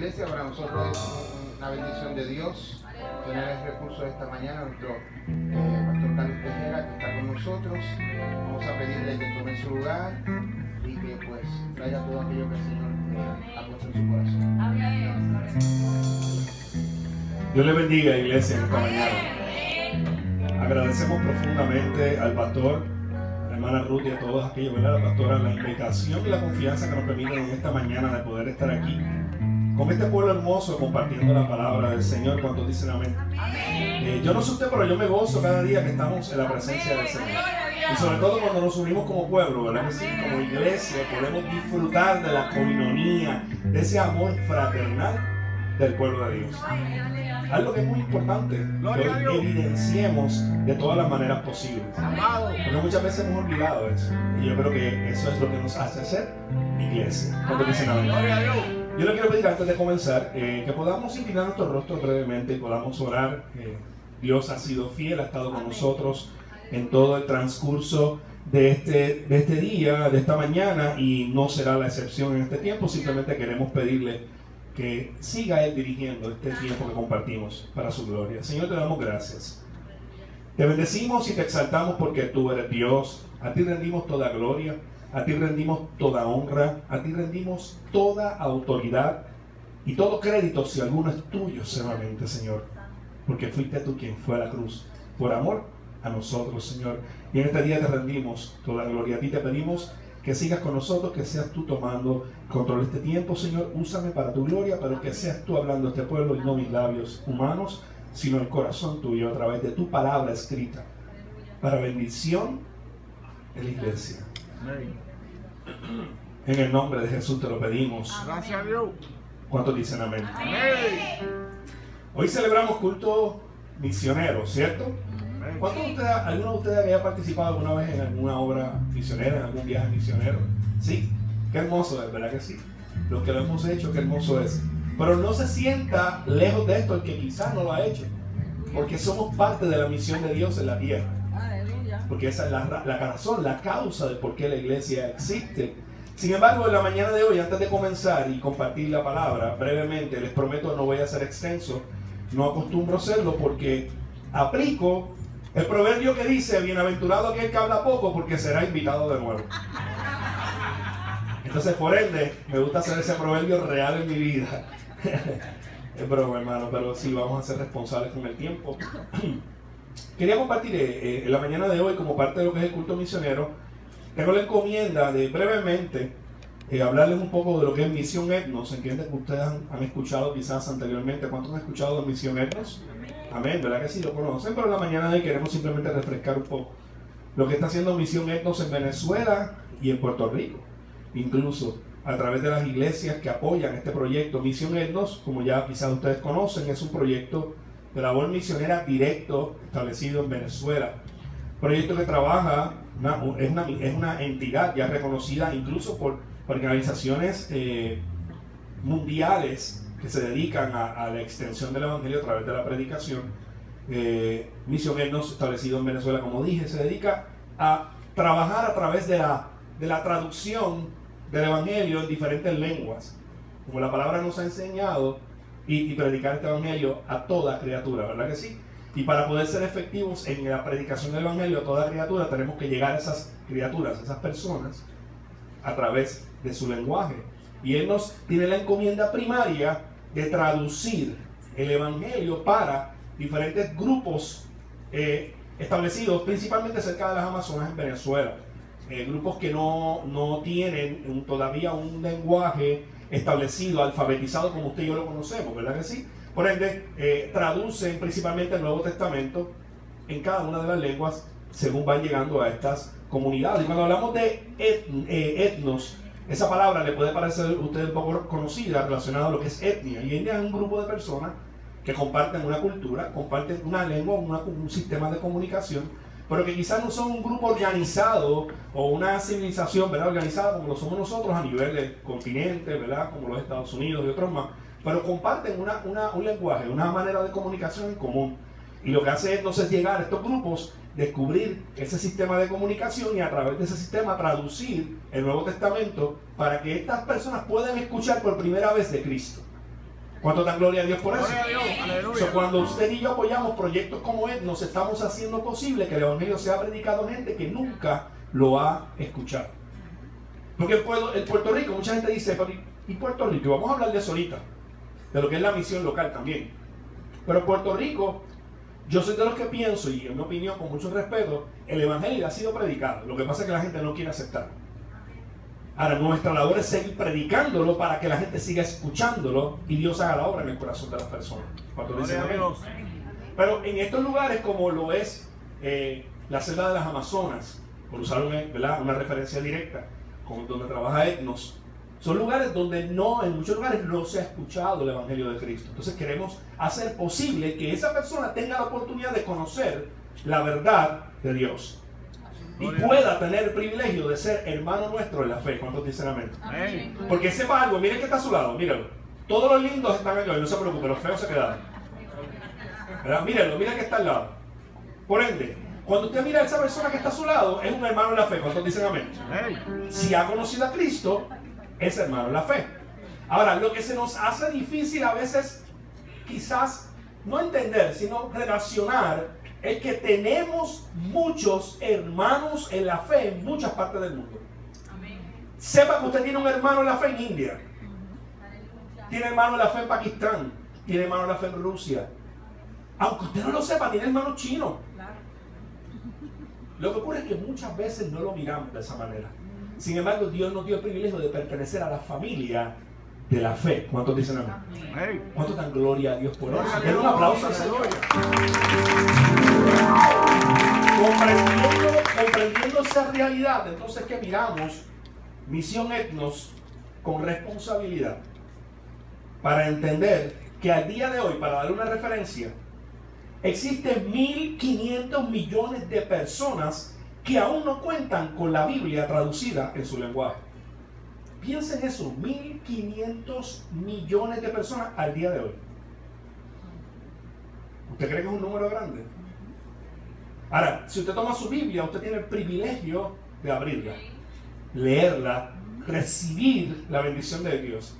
Iglesia, para nosotros es una bendición de Dios tener el recurso de esta mañana, nuestro pastor Carlos Tejera, que está con nosotros. Vamos a pedirle que tome su lugar y que pues traiga todo aquello que el Señor ha puesto en su corazón. Dios le bendiga, iglesia, en esta mañana. Agradecemos profundamente al pastor, a la hermana Ruth y a todos aquellos, ¿verdad? La pastora, la invitación y la confianza que nos permiten en esta mañana de poder estar aquí con este pueblo hermoso compartiendo la palabra del Señor. ¿Cuántos dicen amén? Yo no sé usted, pero yo me gozo cada día que estamos en la presencia del Señor. Y sobre todo cuando nos unimos como pueblo, ¿verdad que sí? Como iglesia podemos disfrutar de la coinonía, de ese amor fraternal del pueblo de Dios. Algo que es muy importante, que hoy evidenciemos de todas las maneras posibles. Porque muchas veces hemos olvidado eso. Y yo creo que eso es lo que nos hace ser iglesia. ¿Cuántos dicen amén? Yo le quiero pedir antes de comenzar que podamos inclinar nuestros rostros brevemente y podamos orar. Dios ha sido fiel, ha estado con nosotros en todo el transcurso de este día, de esta mañana, y no será la excepción en este tiempo. Simplemente queremos pedirle que siga Él dirigiendo este tiempo que compartimos para su gloria. Señor, te damos gracias. Te bendecimos y te exaltamos porque tú eres Dios. A ti rendimos toda gloria, a ti rendimos toda honra, a ti rendimos toda autoridad y todo crédito, si alguno es tuyo solamente, Señor. Porque fuiste tú quien fue a la cruz por amor a nosotros, Señor. Y en este día te rendimos toda gloria. A ti te pedimos que sigas con nosotros, que seas tú tomando control de este tiempo, Señor. Úsame para tu gloria, pero que seas tú hablando a este pueblo y no mis labios humanos, sino el corazón tuyo a través de tu palabra escrita, para bendición de la iglesia. En el nombre de Jesús te lo pedimos. Gracias a Dios. ¿Cuántos dicen amén? Hoy celebramos culto misionero, ¿cierto? ¿Alguno de ustedes había participado alguna vez en alguna obra misionera, en algún viaje misionero? Sí, qué hermoso es, ¿verdad que sí? Los que lo hemos hecho, qué hermoso es. Pero no se sienta lejos de esto el que quizás no lo ha hecho, porque somos parte de la misión de Dios en la tierra. Porque esa es la razón, la causa de por qué la iglesia existe. Sin embargo, en la mañana de hoy, antes de comenzar y compartir la palabra, brevemente, les prometo no voy a ser extenso, no acostumbro hacerlo porque aplico el proverbio que dice: bienaventurado aquel que habla poco, porque será invitado de nuevo. Entonces, por ende, me gusta hacer ese proverbio real en mi vida. Es broma, hermano, pero sí, vamos a ser responsables con el tiempo. Quería compartir en la mañana de hoy, como parte de lo que es el culto misionero, tengo la encomienda de brevemente hablarles un poco de lo que es Misión Etnos. Entienden que ustedes han escuchado quizás anteriormente. ¿Cuántos han escuchado de Misión Etnos? Amén, ¿verdad que sí lo conocen? Pero en la mañana de hoy queremos simplemente refrescar un poco lo que está haciendo Misión Etnos en Venezuela y en Puerto Rico. Incluso a través de las iglesias que apoyan este proyecto. Misión Etnos, como ya quizás ustedes conocen, es un proyecto de labor misionera directo establecido en Venezuela. Proyecto que trabaja, es una entidad ya reconocida incluso por organizaciones mundiales que se dedican a la extensión del evangelio a través de la predicación. Misión Etnos, establecido en Venezuela, como dije, se dedica a trabajar a través de la traducción del evangelio en diferentes lenguas, como la palabra nos ha enseñado, y predicar este evangelio a toda criatura, ¿verdad que sí? Y para poder ser efectivos en la predicación del evangelio a toda criatura, tenemos que llegar a esas criaturas, a esas personas, a través de su lenguaje. Y Él nos tiene la encomienda primaria de traducir el evangelio para diferentes grupos establecidos principalmente cerca de las Amazonas en Venezuela. Grupos que no tienen todavía un lenguaje establecido, alfabetizado como usted y yo lo conocemos, ¿verdad que sí? Por ende, traducen principalmente el Nuevo Testamento en cada una de las lenguas según van llegando a estas comunidades. Y cuando hablamos de etnos, esa palabra le puede parecer a usted un poco conocida, relacionada a lo que es etnia. Y etnia es un grupo de personas que comparten una cultura, comparten una lengua, un sistema de comunicación, pero que quizás no son un grupo organizado o una civilización, ¿verdad?, organizada como lo somos nosotros a nivel de continente, ¿verdad?, como los Estados Unidos y otros más, pero comparten un lenguaje, una manera de comunicación en común. Y lo que hace entonces llegar a estos grupos, descubrir ese sistema de comunicación y a través de ese sistema traducir el Nuevo Testamento para que estas personas puedan escuchar por primera vez de Cristo. ¿Cuánto dan gloria a Dios por eso? Gloria a Dios, aleluya. O sea, cuando usted y yo apoyamos proyectos como nos estamos haciendo posible que el evangelio sea predicado a gente que nunca lo ha escuchado. Porque el Puerto Rico, mucha gente dice, ¿y Puerto Rico? Vamos a hablar de eso ahorita, de lo que es la misión local también. Pero Puerto Rico, yo soy de los que pienso, y en mi opinión, con mucho respeto, el evangelio ha sido predicado. Lo que pasa es que la gente no quiere aceptarlo. Ahora, nuestra labor es seguir predicándolo para que la gente siga escuchándolo y Dios haga la obra en el corazón de las personas. Cuando dicen amén. Pero en estos lugares, como lo es la selva de las Amazonas, por usar una referencia directa, donde trabaja Etnos, son lugares donde en muchos lugares no se ha escuchado el Evangelio de Cristo. Entonces queremos hacer posible que esa persona tenga la oportunidad de conocer la verdad de Dios. Y pueda tener el privilegio de ser hermano nuestro en la fe. ¿Cuántos dicen amén? Amén. Porque sepa algo, miren que está a su lado, míralo. Todos los lindos están aquí, no se preocupe, los feos se quedaron. ¿Verdad? Mírenlo, mira que está al lado. Por ende, cuando usted mira a esa persona que está a su lado, es un hermano en la fe. ¿Cuántos dicen amén? Si ha conocido a Cristo, es hermano en la fe. Ahora, lo que se nos hace difícil a veces, quizás, no entender, sino relacionar, es que tenemos muchos hermanos en la fe en muchas partes del mundo. Amén. Sepa que usted tiene un hermano en la fe en India, tiene hermano en la fe en Pakistán, tiene hermano en la fe en Rusia. Aunque usted no lo sepa, tiene hermano chino. Lo que ocurre es que muchas veces no lo miramos de esa manera. Sin embargo, Dios nos dio el privilegio de pertenecer a la familia de la fe. ¿Cuántos dicen amén? ¿Cuántos dan gloria a Dios por eso? Den un aplauso al Señor. Comprendiendo esa realidad, entonces que miramos Misión Etnos con responsabilidad para entender que al día de hoy, para darle una referencia, existen 1.500 millones de personas que aún no cuentan con la Biblia traducida en su lenguaje. Piensen eso, 1.500 millones de personas al día de hoy. ¿Usted cree que es un número grande? Ahora, si usted toma su Biblia, usted tiene el privilegio de abrirla, leerla, recibir la bendición de Dios.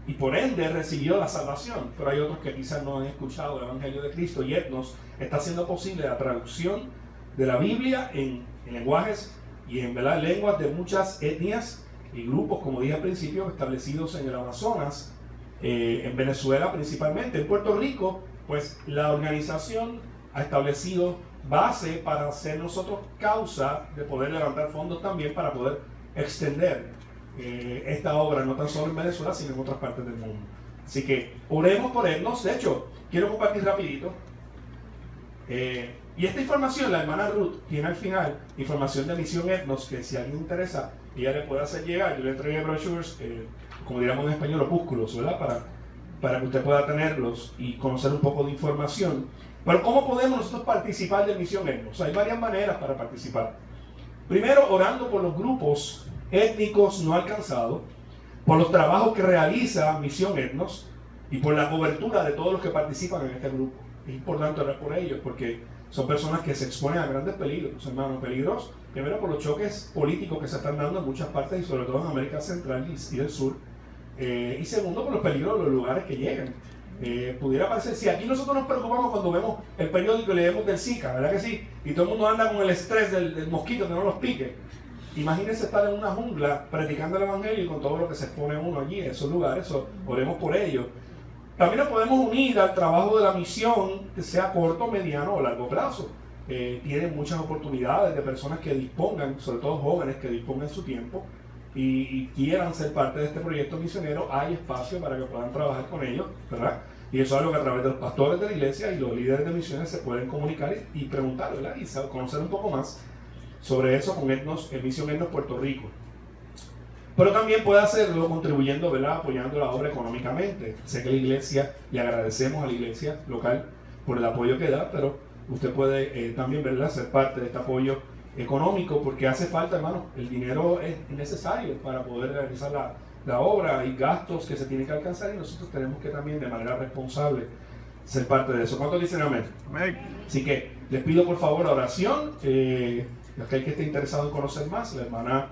Y por ende recibió la salvación. Pero hay otros que quizás no han escuchado el Evangelio de Cristo, y Etnos está haciendo posible la traducción de la Biblia en lenguajes y en lenguas de muchas etnias y grupos, como dije al principio, establecidos en el Amazonas, en Venezuela principalmente. En Puerto Rico, pues la organización ha establecido base para ser nosotros causa de poder levantar fondos también para poder extender esta obra, no tan solo en Venezuela, sino en otras partes del mundo. Así que oremos por Etnos. De hecho, quiero compartir rapidito. Y esta información, la hermana Ruth tiene al final información de Misión Etnos, que si a alguien le interesa, ella le puede hacer llegar. Yo le entregué brochures, como diríamos en español, opúsculos, ¿verdad? Para que usted pueda tenerlos y conocer un poco de información. Pero ¿cómo podemos nosotros participar de Misión Etnos? Hay varias maneras para participar. Primero, orando por los grupos étnicos no alcanzados, por los trabajos que realiza Misión Etnos y por la cobertura de todos los que participan en este grupo. Es importante orar por ellos porque son personas que se exponen a grandes peligros, hermanos, peligros, primero por los choques políticos que se están dando en muchas partes y sobre todo en América Central y del Sur, y segundo por los peligros de los lugares que llegan. Pudiera parecer, si aquí nosotros nos preocupamos cuando vemos el periódico y leemos del Zika, ¿verdad que sí? Y todo el mundo anda con el estrés del mosquito que no los pique. Imagínense estar en una jungla predicando el Evangelio y con todo lo que se expone uno allí, en esos lugares, oremos por ellos. También nos podemos unir al trabajo de la misión, que sea corto, mediano o largo plazo. Tienen muchas oportunidades de personas que dispongan, sobre todo jóvenes que dispongan su tiempo y quieran ser parte de este proyecto misionero. Hay espacio para que puedan trabajar con ellos, ¿verdad? Y eso es algo que a través de los pastores de la iglesia y los líderes de misiones se pueden comunicar y preguntar, ¿verdad? Y conocer un poco más sobre eso con Etnos, Misión Etnos Puerto Rico. Pero también puede hacerlo contribuyendo, ¿verdad? Apoyando la obra económicamente. Sé que la iglesia, le agradecemos a la iglesia local por el apoyo que da, pero usted puede también, ¿verdad?, ser parte de este apoyo económico, porque hace falta, hermano, el dinero es necesario para poder realizar la obra. Hay gastos que se tienen que alcanzar y nosotros tenemos que también de manera responsable ser parte de eso. ¿Cuántos dicen amén? Amén. Así que les pido por favor oración. Aquel que esté interesado en conocer más, la hermana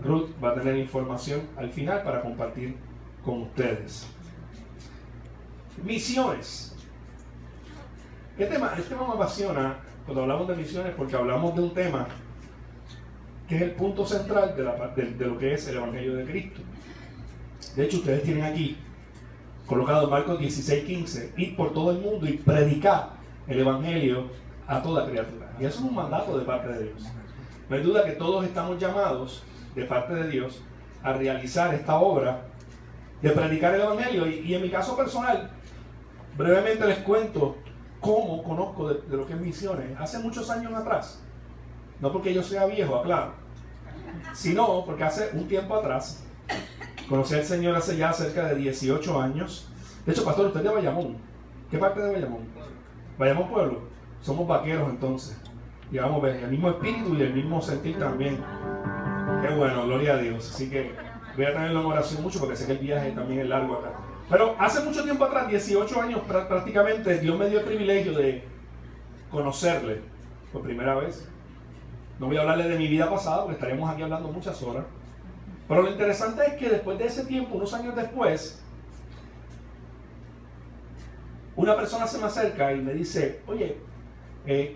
Ruth va a tener información al final para compartir con ustedes. Misiones. Este tema me apasiona cuando hablamos de misiones porque hablamos de un tema que es el punto central de lo que es el Evangelio de Cristo. De hecho, ustedes tienen aquí colocado Marcos 16:15, ir por todo el mundo y predicar el Evangelio a toda criatura. Y eso es un mandato de parte de Dios. No hay duda que todos estamos llamados de parte de Dios a realizar esta obra de predicar el Evangelio. Y en mi caso personal, brevemente les cuento cómo conozco de lo que es misiones. Hace muchos años atrás, no porque yo sea viejo, aclaro, sino porque hace un tiempo atrás conocí al Señor hace ya cerca de 18 años. De hecho, pastor, usted es de Bayamón. ¿Qué parte de Bayamón? Bayamón Pueblo. Somos vaqueros entonces. Y vamos a ver el mismo espíritu y el mismo sentir también. Qué bueno, gloria a Dios. Así que voy a tenerlo en oración mucho porque sé que el viaje también es largo acá. Pero hace mucho tiempo atrás, 18 años prácticamente, Dios me dio el privilegio de conocerle por primera vez. No voy a hablarle de mi vida pasada porque estaríamos aquí hablando muchas horas. Pero lo interesante es que después de ese tiempo, unos años después, una persona se me acerca y me dice, oye,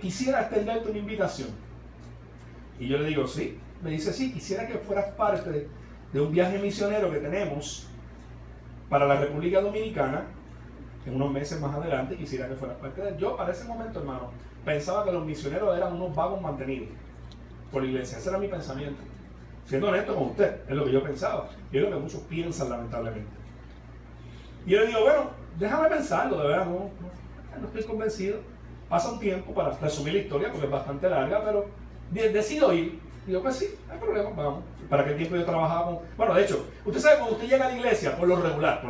quisiera extenderte una invitación. Y yo le digo, sí. Me dice, sí, quisiera que fueras parte de un viaje misionero que tenemos para la República Dominicana, en unos meses más adelante, quisiera que fueras parte de él. Yo, para ese momento, hermano, pensaba que los misioneros eran unos vagos mantenidos por la iglesia. Ese era mi pensamiento. Siendo honesto con usted, es lo que yo pensaba. Y es lo que muchos piensan, lamentablemente. Y yo le digo, bueno, déjame pensarlo, de verdad, no estoy convencido. Pasa un tiempo para resumir la historia, porque es bastante larga, pero decido ir. Digo, pues sí, no hay problema, vamos. Para aquel tiempo yo trabajaba con... Bueno, de hecho, usted sabe, cuando usted llega a la iglesia, por lo regular,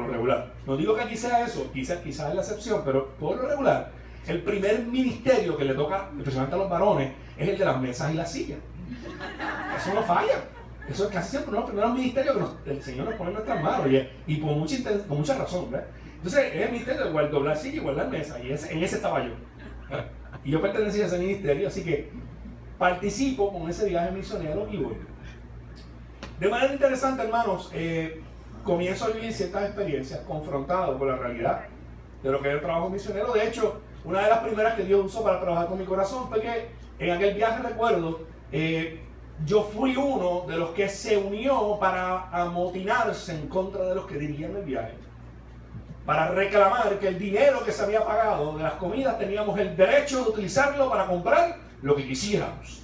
no digo que aquí sea eso, quizás es la excepción, pero por lo regular, el primer ministerio que le toca, especialmente a los varones, es el de las mesas y las sillas. Eso no falla. Eso es casi siempre uno de los primeros ministerios que el Señor nos pone en nuestras manos, y por mucha razón, ¿verdad? Entonces, es el ministerio de doblar silla y guardar mesa, y en ese estaba yo. Y yo pertenecía a ese ministerio, así que participo con ese viaje misionero y voy. De manera interesante, hermanos, comienzo a vivir ciertas experiencias confrontado con la realidad de lo que es el trabajo misionero. De hecho, una de las primeras que Dios usó para trabajar con mi corazón fue que en aquel viaje, recuerdo, yo fui uno de los que se unió para amotinarse en contra de los que dirigían el viaje, para reclamar que el dinero que se había pagado de las comidas teníamos el derecho de utilizarlo para comprar lo que quisiéramos,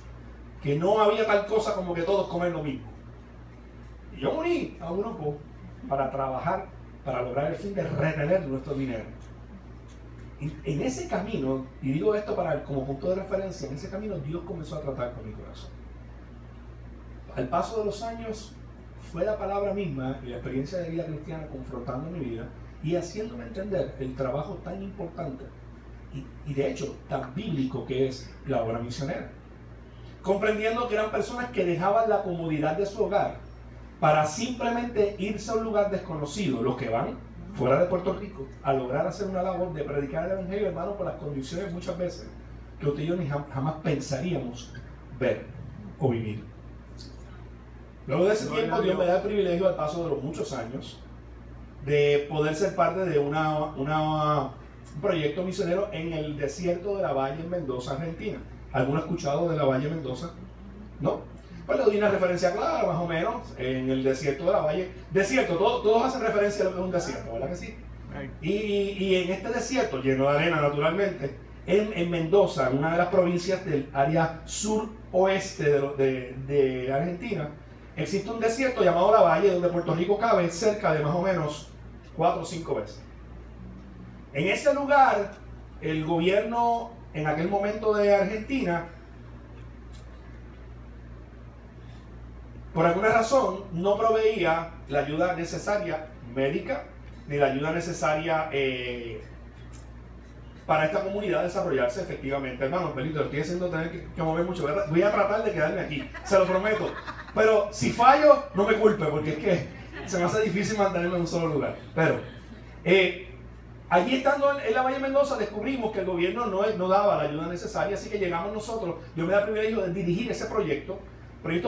que no había tal cosa como que todos comen lo mismo. Y yo me uní a un grupo para trabajar, para lograr el fin de retener nuestro dinero. En ese camino, y digo esto como punto de referencia, en ese camino Dios comenzó a tratar con mi corazón. Al paso de los años, fue la palabra misma y la experiencia de vida cristiana confrontando mi vida y haciéndome entender el trabajo tan importante y de hecho tan bíblico que es la obra misionera. Comprendiendo que eran personas que dejaban la comodidad de su hogar para simplemente irse a un lugar desconocido, los que van fuera de Puerto Rico, a lograr hacer una labor de predicar el Evangelio, hermano, por las condiciones muchas veces que usted y yo ni jamás pensaríamos ver o vivir. Luego de ese tiempo, Dios me da el privilegio, al paso de los muchos años, de poder ser parte de un proyecto misionero en el desierto de la Valle en Mendoza, Argentina. ¿Alguno ha escuchado de la Valle Mendoza? ¿No? Pues le doy una referencia clara, más o menos, en el desierto de la Valle. Desierto, todos hacen referencia a lo que es un desierto, ¿verdad que sí? Y en este desierto, lleno de arena naturalmente, en Mendoza, en una de las provincias del área suroeste de Argentina, existe un desierto llamado la Valle, donde Puerto Rico cabe cerca de más o menos 4 o 5 veces. En ese lugar, el gobierno en aquel momento de Argentina, por alguna razón, no proveía la ayuda necesaria médica, ni la ayuda necesaria para esta comunidad desarrollarse efectivamente. Hermano, Belito, estoy haciendo tener que mover mucho, ¿verdad? Voy a tratar de quedarme aquí, se lo prometo. Pero si fallo, no me culpe, porque es que se me hace difícil mantenerme en un solo lugar. Pero, allí estando en la Valle Mendoza, descubrimos que el gobierno no daba la ayuda necesaria, así que llegamos nosotros. Yo me da el privilegio de dirigir ese proyecto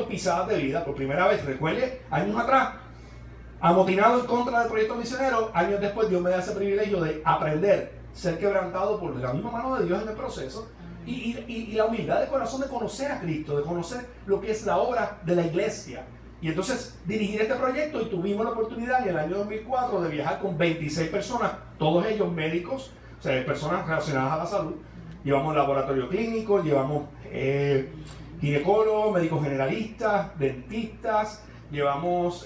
Pisadas de Vida, por primera vez. Recuerde, años atrás, Amotinado en contra del proyecto misionero, años después Dios me da ese privilegio de aprender, ser quebrantado por la misma mano de Dios en el proceso y la humildad de corazón de conocer a Cristo, de conocer lo que es la obra de la iglesia. Y entonces dirigir este proyecto, y tuvimos la oportunidad en el año 2004 de viajar con 26 personas, todos ellos médicos, o sea, personas relacionadas a la salud. Llevamos laboratorio clínico, llevamos ginecólogos, médicos generalistas, dentistas, llevamos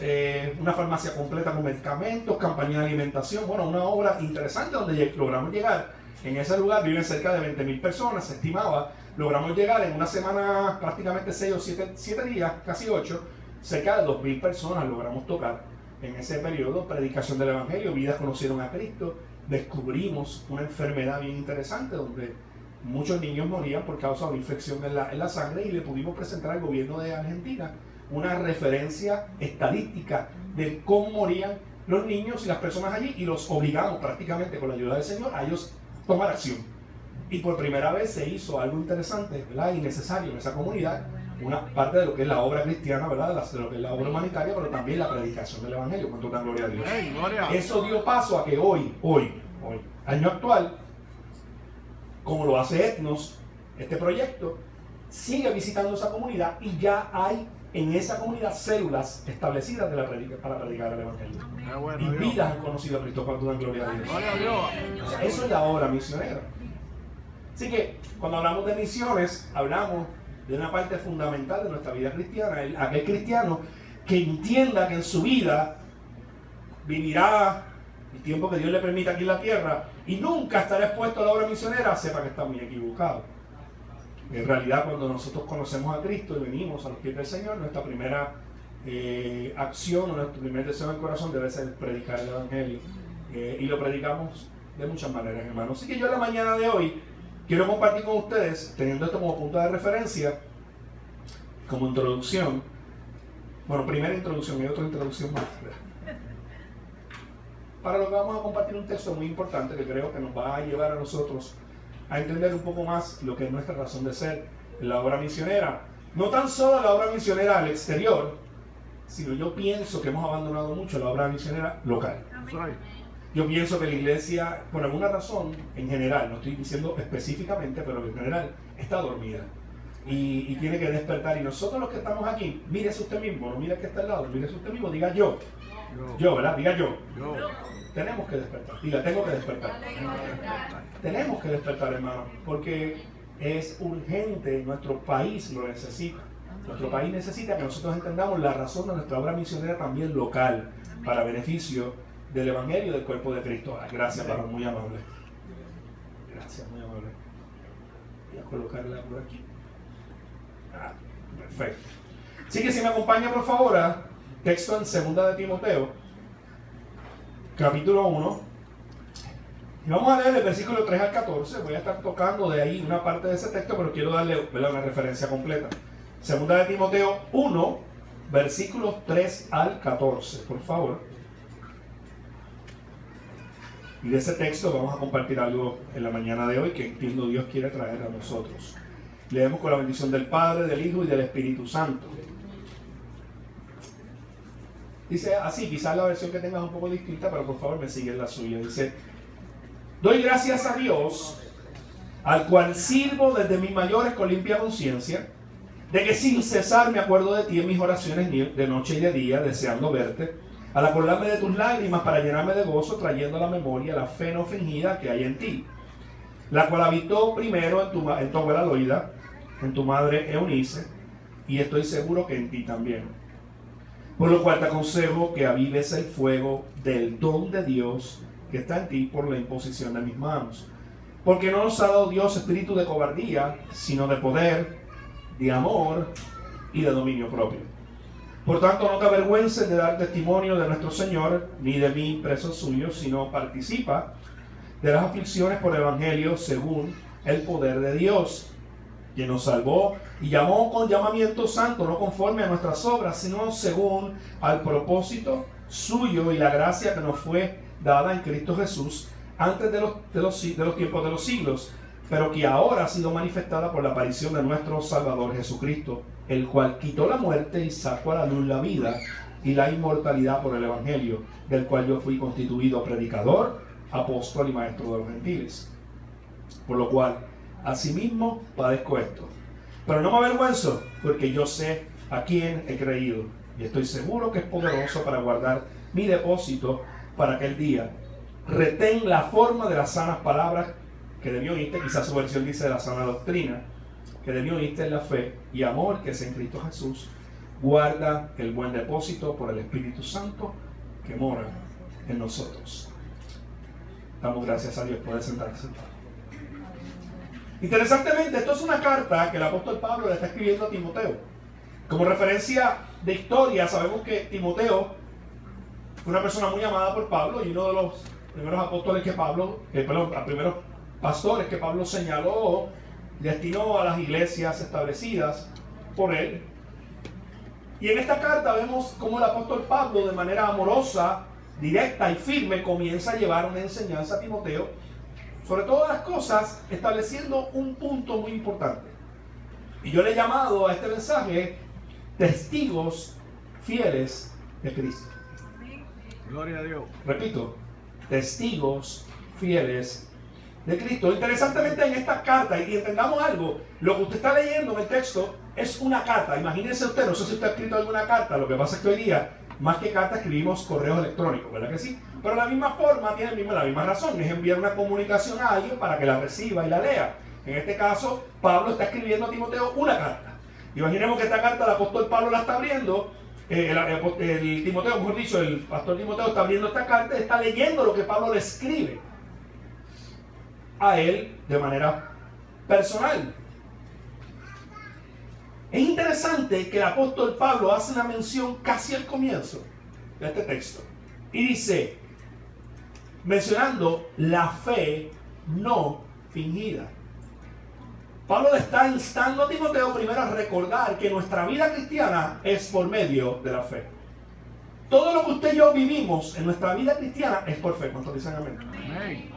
una farmacia completa con medicamentos, campaña de alimentación, bueno, una obra interesante donde logramos llegar. En ese lugar viven cerca de 20.000 personas, se estimaba. Logramos llegar en una semana, prácticamente 6 o 7 días, casi 8, cerca de 2.000 personas logramos tocar en ese periodo. Predicación del Evangelio, vidas conocieron a Cristo. Descubrimos una enfermedad bien interesante donde muchos niños morían por causa de una infección en la sangre, y le pudimos presentar al gobierno de Argentina una referencia estadística de cómo morían los niños y las personas allí, y los obligamos prácticamente con la ayuda del Señor a ellos tomar acción. Y por primera vez se hizo algo interesante, ¿verdad?, y necesario en esa comunidad, una parte de lo que es la obra cristiana, ¿verdad?, de lo que es la obra humanitaria, pero también la predicación del Evangelio. ¿Cuánto dan gloria a Dios? Hey, gloria. Eso dio paso a que hoy, año actual, como lo hace Etnos, este proyecto sigue visitando esa comunidad, y ya hay en esa comunidad células establecidas para predicar el Evangelio. Bueno, Y Dios. vidas han conocido a Cristo. Cuando dan gloria a Dios. Gloria a Dios. O sea, eso es la obra misionera. Así que cuando hablamos de misiones, hablamos de una parte fundamental de nuestra vida cristiana. Aquel cristiano que entienda que en su vida vivirá el tiempo que Dios le permita aquí en la tierra y nunca estará expuesto a la obra misionera, sepa que está muy equivocado. En realidad, cuando nosotros conocemos a Cristo y venimos a los pies del Señor, nuestra primera acción o nuestro primer deseo del corazón debe ser predicar el Evangelio. Y lo predicamos de muchas maneras, hermanos. Así que yo en la mañana de hoy quiero compartir con ustedes, teniendo esto como punto de referencia, como introducción. Bueno, primera introducción y otra introducción más. Para lo que vamos a compartir un texto muy importante que creo que nos va a llevar a nosotros a entender un poco más lo que es nuestra razón de ser en la obra misionera. No tan solo la obra misionera al exterior, sino yo pienso que hemos abandonado mucho la obra misionera local. Yo pienso que la iglesia, por alguna razón, en general, no estoy diciendo específicamente, pero en general, está dormida. Y tiene que despertar. Y nosotros los que estamos aquí, mírese usted mismo, no mire que está al lado, mírese usted mismo, diga yo. Yo, ¿verdad? Diga yo. Tenemos que despertar. Diga, tengo que despertar. Tenemos que despertar, hermano, porque es urgente, nuestro país lo necesita. Nuestro país necesita que nosotros entendamos la razón de nuestra obra misionera también local, para beneficio del Evangelio del cuerpo de Cristo. Gracias, varón, muy amable. Gracias, muy amable. Voy a colocarla por aquí. Perfecto. Así que si me acompaña, por favor, a texto en 2 de Timoteo, capítulo 1. Y vamos a leer el versículo 3 al 14. Voy a estar tocando de ahí una parte de ese texto, pero quiero darle una referencia completa. 2 de Timoteo 1, versículos 3 al 14, por favor. Y de ese texto vamos a compartir algo en la mañana de hoy que entiendo Dios quiere traer a nosotros. Leemos con la bendición del Padre, del Hijo y del Espíritu Santo. Dice así, quizás la versión que tengas es un poco distinta, pero por favor me sigue en la suya. Dice: doy gracias a Dios, al cual sirvo desde mis mayores con limpia conciencia, de que sin cesar me acuerdo de ti en mis oraciones de noche y de día, deseando verte, al acordarme de tus lágrimas para llenarme de gozo, trayendo a la memoria la fe no fingida que hay en ti, la cual habitó primero en tu abuela Loida, en tu madre Eunice, y estoy seguro que en ti también. Por lo cual te aconsejo que avives el fuego del don de Dios que está en ti por la imposición de mis manos. Porque no nos ha dado Dios espíritu de cobardía, sino de poder, de amor y de dominio propio. Por tanto, no te avergüences de dar testimonio de nuestro Señor, ni de mí preso suyo, sino participa de las aflicciones por el Evangelio según el poder de Dios, quien nos salvó y llamó con llamamiento santo, no conforme a nuestras obras, sino según al propósito suyo y la gracia que nos fue dada en Cristo Jesús antes de los tiempos de los siglos, pero que ahora ha sido manifestada por la aparición de nuestro Salvador Jesucristo, el cual quitó la muerte y sacó a la luz la vida y la inmortalidad por el Evangelio, del cual yo fui constituido predicador, apóstol y maestro de los gentiles. Por lo cual, asimismo padezco esto. Pero no me avergüenzo, porque yo sé a quién he creído, y estoy seguro que es poderoso para guardar mi depósito para aquel día. Retén la forma de las sanas palabras que de mí oíste, quizás su versión dice de la sana doctrina, que de mí oíste en la fe y amor que es en Cristo Jesús. Guarda el buen depósito por el Espíritu Santo que mora en nosotros. Damos gracias a Dios. Puede sentarse. Interesantemente, esto es una carta que el apóstol Pablo le está escribiendo a Timoteo. Como referencia de historia, sabemos que Timoteo fue una persona muy amada por Pablo y uno de los primeros apóstoles que primeros pastores que Pablo señaló, destinó a las iglesias establecidas por él. Y en esta carta vemos cómo el apóstol Pablo, de manera amorosa, directa y firme, comienza a llevar una enseñanza a Timoteo sobre todas las cosas, estableciendo un punto muy importante. Y yo le he llamado a este mensaje testigos fieles de Cristo. Gloria a Dios. Repito, testigos fieles de Cristo. Interesantemente, en esta carta, y entendamos algo, lo que usted está leyendo en el texto es una carta. Imagínense usted, no sé si usted ha escrito alguna carta, lo que pasa es que hoy día, más que carta, escribimos correos electrónicos, ¿verdad que sí? Pero la misma forma tiene la misma razón, es enviar una comunicación a alguien para que la reciba y la lea. En este caso, Pablo está escribiendo a Timoteo una carta. Imaginemos que esta carta el apóstol Pablo la está abriendo, el Timoteo, mejor dicho, el pastor Timoteo está abriendo esta carta y está leyendo lo que Pablo le escribe a él de manera personal. Es interesante que el apóstol Pablo hace una mención casi al comienzo de este texto y dice, mencionando la fe no fingida. Pablo le está instando a Timoteo primero a recordar que nuestra vida cristiana es por medio de la fe. Todo lo que usted y yo vivimos en nuestra vida cristiana es por fe. ¿Cuántos dicen amén? Amén.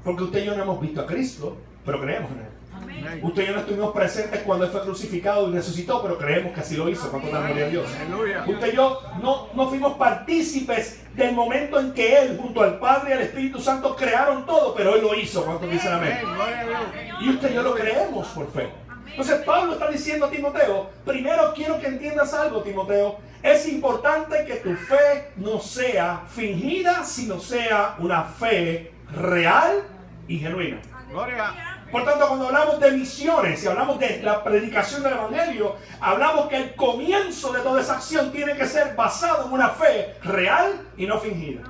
Porque usted y yo no hemos visto a Cristo, pero creemos en Él. Amén. Usted y yo no estuvimos presentes cuando Él fue crucificado y resucitó, pero creemos que así lo hizo. ¿Cuánto dan gloria a Dios? Aleluya. Usted y yo no fuimos partícipes del momento en que Él, junto al Padre y al Espíritu Santo, crearon todo, pero Él lo hizo. ¿Cuántos dicen amén? Gloria a Dios. Y usted y yo lo creemos por fe. Entonces Pablo está diciendo a Timoteo, primero quiero que entiendas algo, Timoteo. Es importante que tu fe no sea fingida, sino sea una fe real y genuina. Gloria. Por tanto, cuando hablamos de misiones y hablamos de la predicación del Evangelio, hablamos que el comienzo de toda esa acción tiene que ser basado en una fe real y no fingida.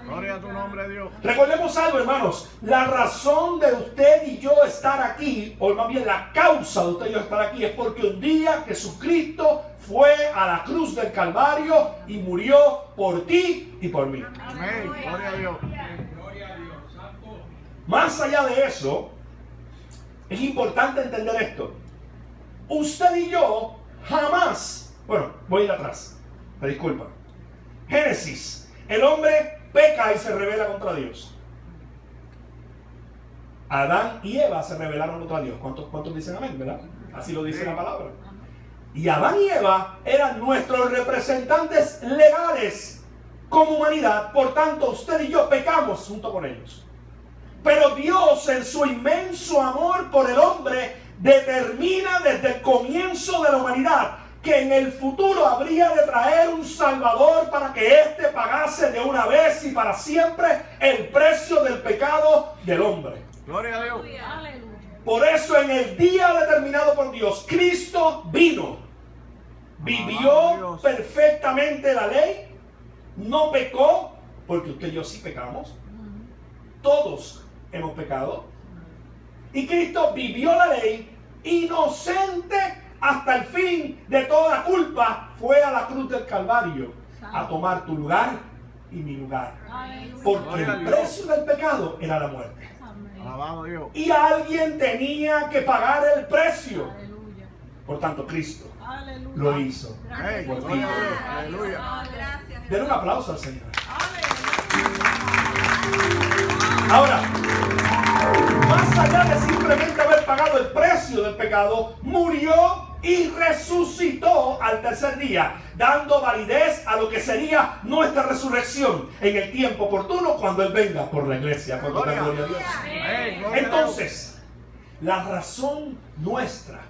Gloria a tu nombre, Dios. Recordemos algo, hermanos, la razón de usted y yo estar aquí, o más bien la causa de usted y yo estar aquí, es porque un día Jesucristo fue a la cruz del Calvario y murió por ti y por mí. Amén. Gloria a Dios. Más allá de eso, es importante entender esto. Usted y yo jamás, bueno, voy a ir atrás, me disculpa. Génesis, el hombre peca y se rebela contra Dios. Adán y Eva se rebelaron contra Dios. ¿Cuántos dicen amén, verdad? Así lo dice la palabra. Y Adán y Eva eran nuestros representantes legales como humanidad. Por tanto, usted y yo pecamos junto con ellos. Pero Dios, en su inmenso amor por el hombre, determina desde el comienzo de la humanidad que en el futuro habría de traer un Salvador para que éste pagase de una vez y para siempre el precio del pecado del hombre. Gloria a Dios. Por eso en el día determinado por Dios, Cristo vino, vivió perfectamente la ley, no pecó, porque usted y yo sí pecamos, todos hemos pecado, y Cristo vivió la ley inocente hasta el fin de toda culpa, fue a la cruz del Calvario a tomar tu lugar y mi lugar, porque el precio del pecado era la muerte. Alabado Dios. Y alguien tenía que pagar el precio. Por tanto, Cristo lo hizo. Amén. Por ti. Gloria a Dios. Aleluya. Den un aplauso al Señor. Ahora, más allá de simplemente haber pagado el precio del pecado, murió y resucitó al tercer día, dando validez a lo que sería nuestra resurrección en el tiempo oportuno cuando Él venga por la iglesia. Cuando Gloria. gloria a Dios. Amén. Gloria a Dios. Entonces, la razón nuestra,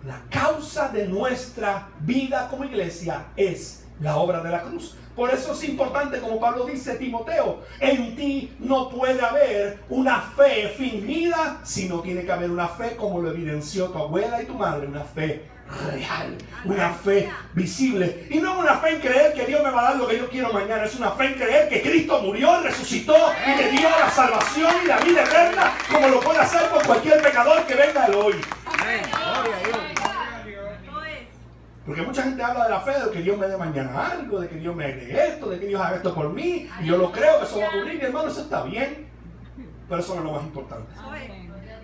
la causa de nuestra vida como iglesia es la obra de la cruz. Por eso es importante, como Pablo dice a Timoteo, en ti no puede haber una fe fingida, sino tiene que haber una fe como lo evidenció tu abuela y tu madre, una fe real, una fe visible. Y no una fe en creer que Dios me va a dar lo que yo quiero mañana, es una fe en creer que Cristo murió, resucitó y le dio la salvación y la vida eterna, como lo puede hacer por cualquier pecador que venga a Él hoy. Amén. Gloria a Dios. Porque mucha gente habla de la fe, de que Dios me dé mañana algo, de que Dios me dé esto, de que Dios haga esto por mí, y yo lo creo que eso va a ocurrir, y hermano, eso está bien, pero eso no es lo más importante.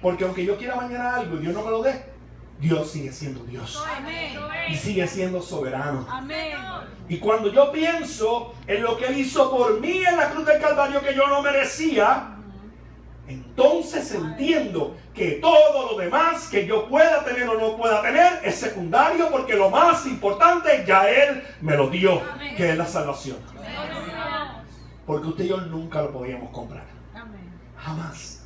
Porque aunque yo quiera mañana algo y Dios no me lo dé, Dios sigue siendo Dios y sigue siendo soberano. Y cuando yo pienso en lo que Él hizo por mí en la cruz del Calvario que yo no merecía, entonces entiendo que todo lo demás que yo pueda tener o no pueda tener es secundario, porque lo más importante ya Él me lo dio, que es la salvación. Porque usted y yo nunca lo podíamos comprar. Jamás.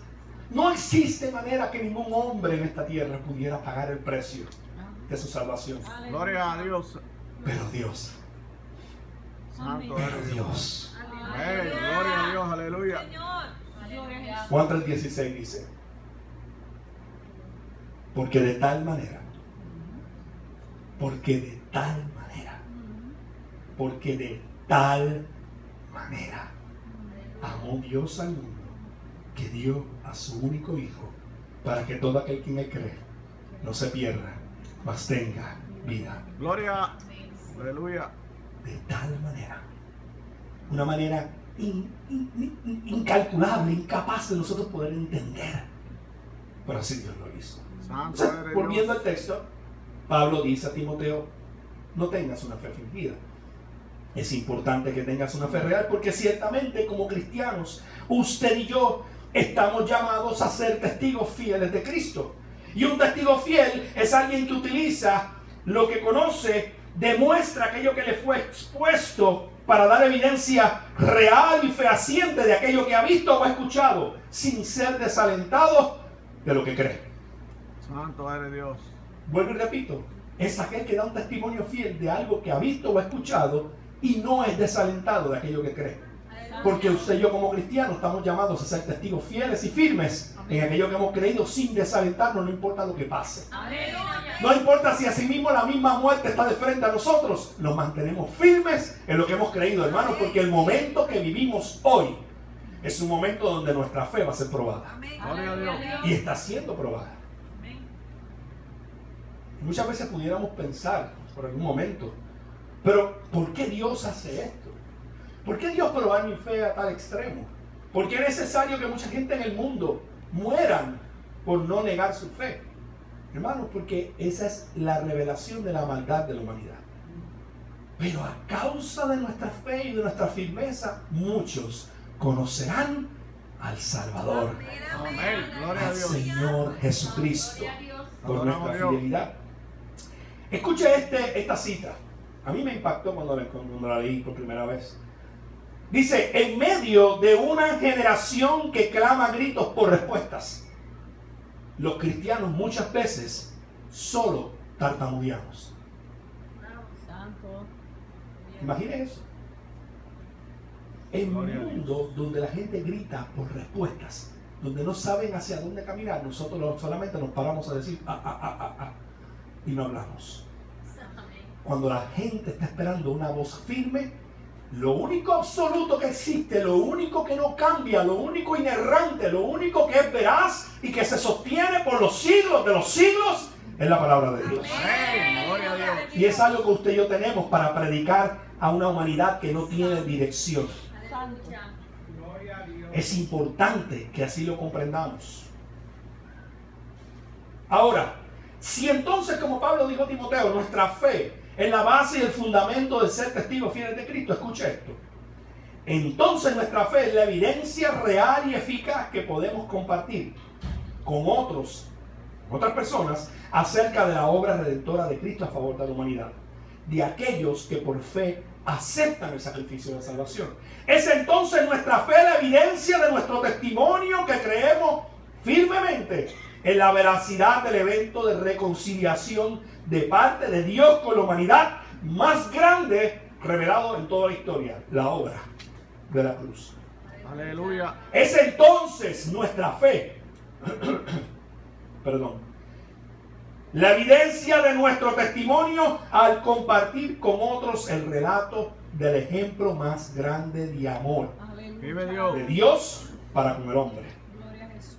No existe manera que ningún hombre en esta tierra pudiera pagar el precio de su salvación. Gloria a Dios. Pero Dios, Santo pero eres Dios. Dios. Amén. Gloria a Dios. Aleluya. Juan 3:16 dice: porque de tal manera, porque de tal manera, porque de tal manera amó Dios al mundo, que dio a su único Hijo, para que todo aquel que en Él cree no se pierda, mas tenga vida. Gloria. Aleluya. De tal manera, una manera incalculable, incapaz de nosotros poder entender, pero así Dios lo hizo. Santo Entonces, eres volviendo Dios. al texto, Pablo dice a Timoteo: no tengas una fe fingida. Es importante que tengas una fe real, porque ciertamente como cristianos, usted y yo estamos llamados a ser testigos fieles de Cristo. Y un testigo fiel es alguien que utiliza lo que conoce, demuestra aquello que le fue expuesto para dar evidencia real y fehaciente de aquello que ha visto o ha escuchado, sin ser desalentado de lo que cree. Santo eres Dios. Vuelvo y repito, es aquel que da un testimonio fiel de algo que ha visto o ha escuchado y no es desalentado de aquello que cree. Porque usted y yo como cristianos estamos llamados a ser testigos fieles y firmes en aquello que hemos creído, sin desalentarnos, no importa lo que pase. No importa si asimismo la misma muerte está de frente a nosotros, nos mantenemos firmes en lo que hemos creído, hermanos, porque el momento que vivimos hoy es un momento donde nuestra fe va a ser probada. Gloria a Dios. Y está siendo probada. Y muchas veces pudiéramos pensar por algún momento, pero ¿por qué Dios hace esto? ¿Por qué Dios probar mi fe a tal extremo? ¿Por qué es necesario que mucha gente en el mundo mueran por no negar su fe? Hermanos, porque esa es la revelación de la maldad de la humanidad. Pero a causa de nuestra fe y de nuestra firmeza, muchos conocerán al Salvador, Amén. Gloria a al Dios. Señor Jesucristo, por Adoramos nuestra a Dios. fidelidad. Escuche esta cita. A mí me impactó cuando la leí por primera vez. Dice: en medio de una generación que clama a gritos por respuestas, los cristianos muchas veces solo tartamudeamos. Imaginen eso. En un Gloria a Dios. mundo donde la gente grita por respuestas, donde no saben hacia dónde caminar, nosotros solamente nos paramos a decir y no hablamos. Cuando la gente está esperando una voz firme, lo único absoluto que existe, lo único que no cambia, lo único inerrante, lo único que es veraz y que se sostiene por los siglos de los siglos, es la palabra de Dios. Amén. Gloria a Dios. Y es algo que usted y yo tenemos para predicar a una humanidad que no tiene dirección. Es importante que así lo comprendamos. Ahora, si entonces, como Pablo dijo a Timoteo, nuestra fe es la base y el fundamento de ser testigos fieles de Cristo, escuche esto. Entonces nuestra fe es la evidencia real y eficaz que podemos compartir con otros otras personas, acerca de la obra redentora de Cristo a favor de la humanidad, de aquellos que por fe aceptan el sacrificio de la salvación. Es entonces nuestra fe la evidencia de nuestro testimonio, que creemos firmemente en la veracidad del evento de reconciliación de parte de Dios con la humanidad más grande revelado en toda la historia, la obra de la cruz. Aleluya. Es entonces nuestra fe, la evidencia de nuestro testimonio al compartir con otros el relato del ejemplo más grande de amor Vive Dios. de Dios para con el hombre,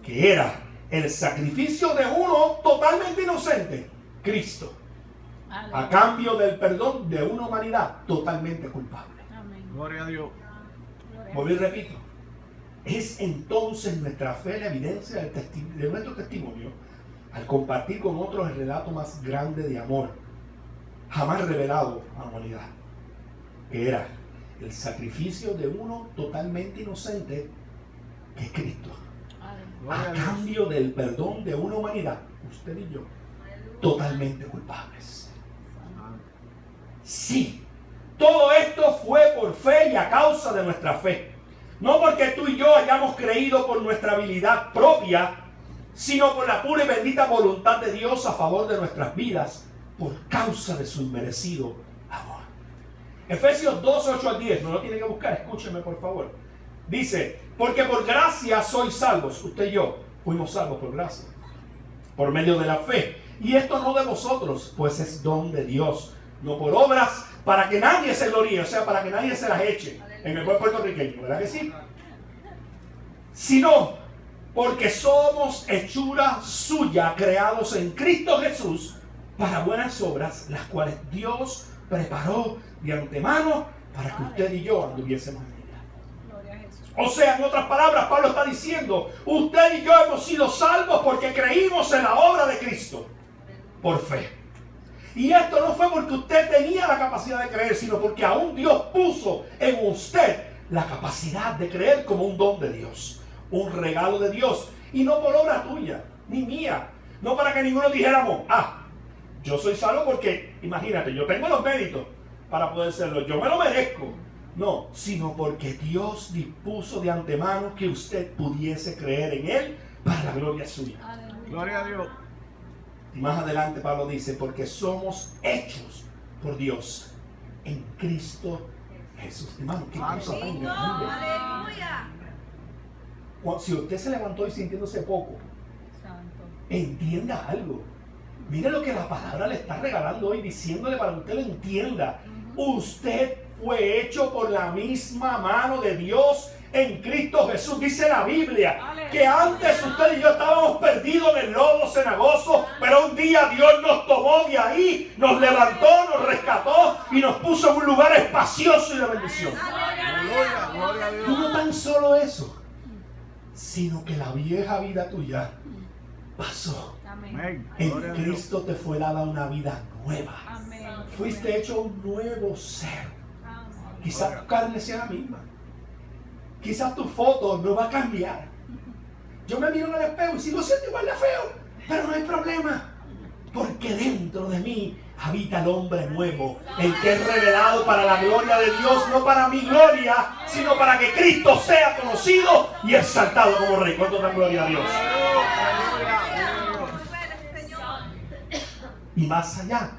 que era el sacrificio de uno totalmente inocente, Cristo, a cambio del perdón de una humanidad totalmente culpable. Gloria a Dios. Vuelvo y repito, es entonces nuestra fe la evidencia de nuestro testimonio al compartir con otros el relato más grande de amor jamás revelado a la humanidad, que era el sacrificio de uno totalmente inocente, que es Cristo, Gloria a a Dios. cambio del perdón de una humanidad, usted y yo, totalmente culpables. Sí, todo esto fue por fe y a causa de nuestra fe. No porque tú y yo hayamos creído por nuestra habilidad propia, sino por la pura y bendita voluntad de Dios a favor de nuestras vidas, por causa de su inmerecido amor. Efesios 2, 8 al 10, no lo tiene que buscar, escúcheme por favor. Dice, porque por gracia sois salvos, usted y yo fuimos salvos por gracia, por medio de la fe. Y esto no de vosotros, pues es don de Dios, no por obras, para que nadie se gloríe, o sea, para que nadie se las eche, en el buen puertorriqueño, ¿verdad que sí? Sino porque somos hechura suya, creados en Cristo Jesús, para buenas obras, las cuales Dios preparó de antemano para que usted y yo anduviésemos en ella. O sea, en otras palabras, Pablo está diciendo, usted y yo hemos sido salvos porque creímos en la obra de Cristo, por fe. Y esto no fue porque usted tenía la capacidad de creer, sino porque aún Dios puso en usted la capacidad de creer como un don de Dios, un regalo de Dios, y no por obra tuya, ni mía. No para que ninguno dijéramos, yo soy salvo porque, imagínate, yo tengo los méritos para poder serlo, yo me lo merezco. No, sino porque Dios dispuso de antemano que usted pudiese creer en Él para la gloria suya. Gloria a Dios. Y más adelante Pablo dice, porque somos hechos por Dios en Cristo Jesús. Hermano, qué cosa tan grande. Si usted se levantó y sintiéndose poco, entienda algo. Mire lo que la palabra le está regalando hoy, diciéndole para que usted lo entienda. Usted fue hecho por la misma mano de Dios en Cristo Jesús. Dice la Biblia que antes usted y yo estábamos perdidos en el lodo cenagoso, pero un día Dios nos tomó de ahí, nos levantó, nos rescató y nos puso en un lugar espacioso y de bendición. Gloria, gloria a Y Dios. no tan solo eso, sino que la vieja vida tuya pasó. Amén. En Gloria a Dios. Cristo te fue dada una vida nueva. Fuiste hecho un nuevo ser. Quizás tu carne sea la misma. Quizás tu foto no va a cambiar. Yo me miro en el espejo y sigo siendo igual de feo, pero no hay problema, porque dentro de mí habita el hombre nuevo, el que es revelado para la gloria de Dios, no para mi gloria, sino para que Cristo sea conocido y exaltado como Rey. ¿Cuánto dan gloria a Dios? Y más allá,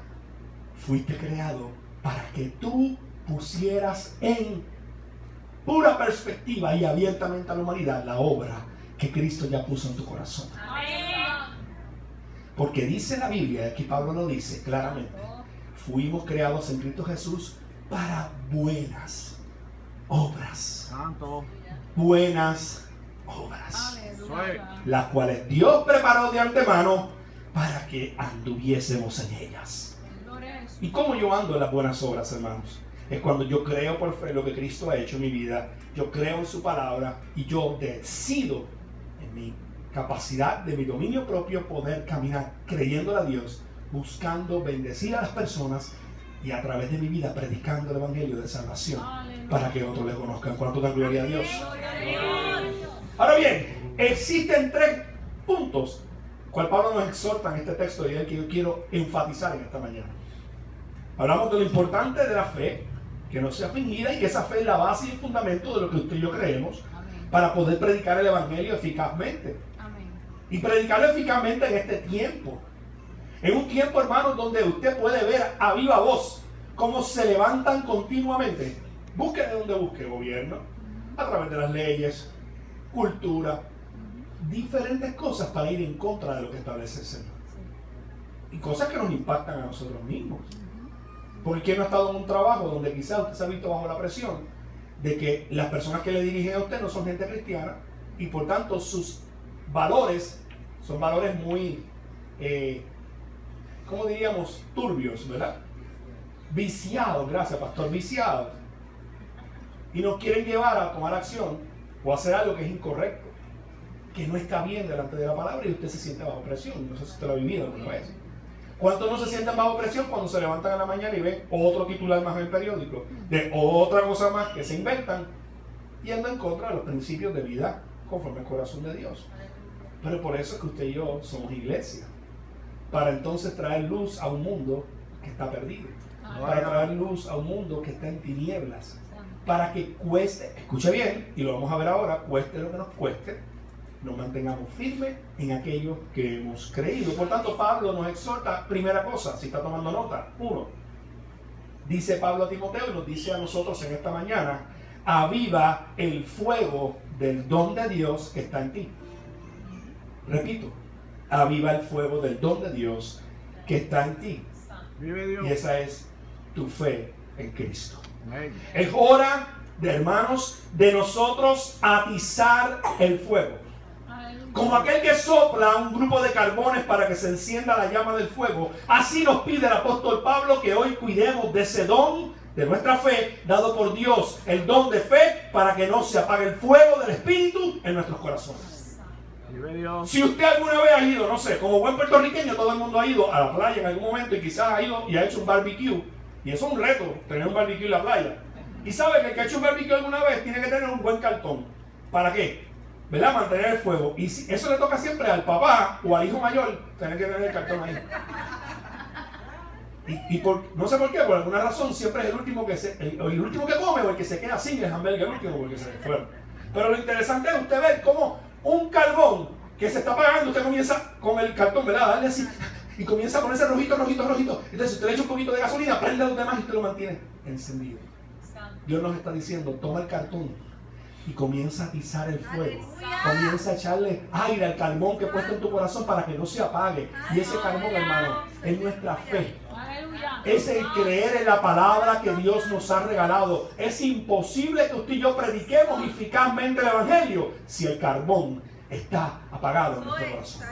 fuiste creado para que tú pusieras en pura perspectiva y abiertamente a la humanidad la obra que Cristo ya puso en tu corazón. Porque dice la Biblia, aquí Pablo lo dice claramente, fuimos creados en Cristo Jesús para buenas obras. Santo. Buenas obras. Soy. Las cuales Dios preparó de antemano para que anduviésemos en ellas. ¿Y cómo yo ando en las buenas obras, hermanos? Es cuando yo creo por fe lo que Cristo ha hecho en mi vida, yo creo en su palabra y yo decido en mi capacidad de mi dominio propio poder caminar creyéndole a Dios, buscando bendecir a las personas y a través de mi vida predicando el evangelio de salvación para que otros le conozcan. ¿Cuánto dan gloria a Dios? Ahora bien, existen 3 puntos cual Pablo nos exhorta en este texto y es el que yo quiero enfatizar en esta mañana. Hablamos de lo importante de la fe, que no sea fingida y que esa fe es la base y el fundamento de lo que usted y yo creemos. Amén. Para poder predicar el evangelio eficazmente. Amén. Y predicarlo eficazmente en este tiempo. En un tiempo, hermanos, donde usted puede ver a viva voz cómo se levantan continuamente. Busque de donde busque, gobierno, a través de las leyes, cultura, diferentes cosas para ir en contra de lo que establece el Señor. Y cosas que nos impactan a nosotros mismos. Porque ¿quién no ha estado en un trabajo donde quizás usted se ha visto bajo la presión de que las personas que le dirigen a usted no son gente cristiana y por tanto sus valores son valores muy, ¿cómo diríamos? Turbios, ¿verdad? Viciados, gracias pastor, viciados. Y nos quieren llevar a tomar acción o hacer algo que es incorrecto, que no está bien delante de la palabra y usted se siente bajo presión. No sé si usted lo ha vivido alguna vez. ¿Cuántos no se sienten bajo presión cuando se levantan en la mañana y ven otro titular más en el periódico de otra cosa más que se inventan y andan en contra de los principios de vida conforme al corazón de Dios? Pero por eso es que usted y yo somos iglesia, para entonces traer luz a un mundo que está perdido, para traer luz a un mundo que está en tinieblas, para que cueste, escuche bien, y lo vamos a ver ahora, cueste lo que nos cueste, nos mantengamos firmes en aquello que hemos creído. Por tanto, Pablo nos exhorta, primera cosa, si está tomando nota, 1, dice Pablo a Timoteo y nos dice a nosotros en esta mañana, aviva el fuego del don de Dios que está en ti. Repito, aviva el fuego del don de Dios que está en ti. Vive Dios. Y esa es tu fe en Cristo. Amén. Es hora, de hermanos, de nosotros atizar el fuego. Como aquel que sopla un grupo de carbones para que se encienda la llama del fuego, así nos pide el apóstol Pablo que hoy cuidemos de ese don de nuestra fe dado por Dios, el don de fe, para que no se apague el fuego del Espíritu en nuestros corazones. Vive Dios. Si usted alguna vez ha ido, no sé, como buen puertorriqueño, todo el mundo ha ido a la playa en algún momento y quizás ha ido y ha hecho un barbecue, y eso es un reto, tener un barbecue en la playa, y sabe que el que ha hecho un barbecue alguna vez tiene que tener un buen cartón. ¿Para qué? ¿Verdad? Mantener el fuego. Y si eso le toca siempre al papá o al hijo mayor, tener que tener el cartón ahí. No sé por qué, por alguna razón siempre es el último que el último que come o el que se queda sin el hamburger, el último porque se le fueron. Pero lo interesante es usted ver cómo un carbón que se está apagando, usted comienza con el cartón, ¿verdad? Darle así y comienza a ponerse rojito, rojito, rojito. Entonces, si usted le echa un poquito de gasolina, prende a los demás y usted lo mantiene encendido. Dios nos está diciendo, toma el cartón y comienza a atizar el fuego. Comienza a echarle aire al carbón que he puesto en tu corazón para que no se apague. Y ese carbón, hermano, es nuestra fe. Es el creer en la palabra que Dios nos ha regalado. Es imposible que usted y yo prediquemos eficazmente el evangelio si el carbón está apagado en nuestro corazón.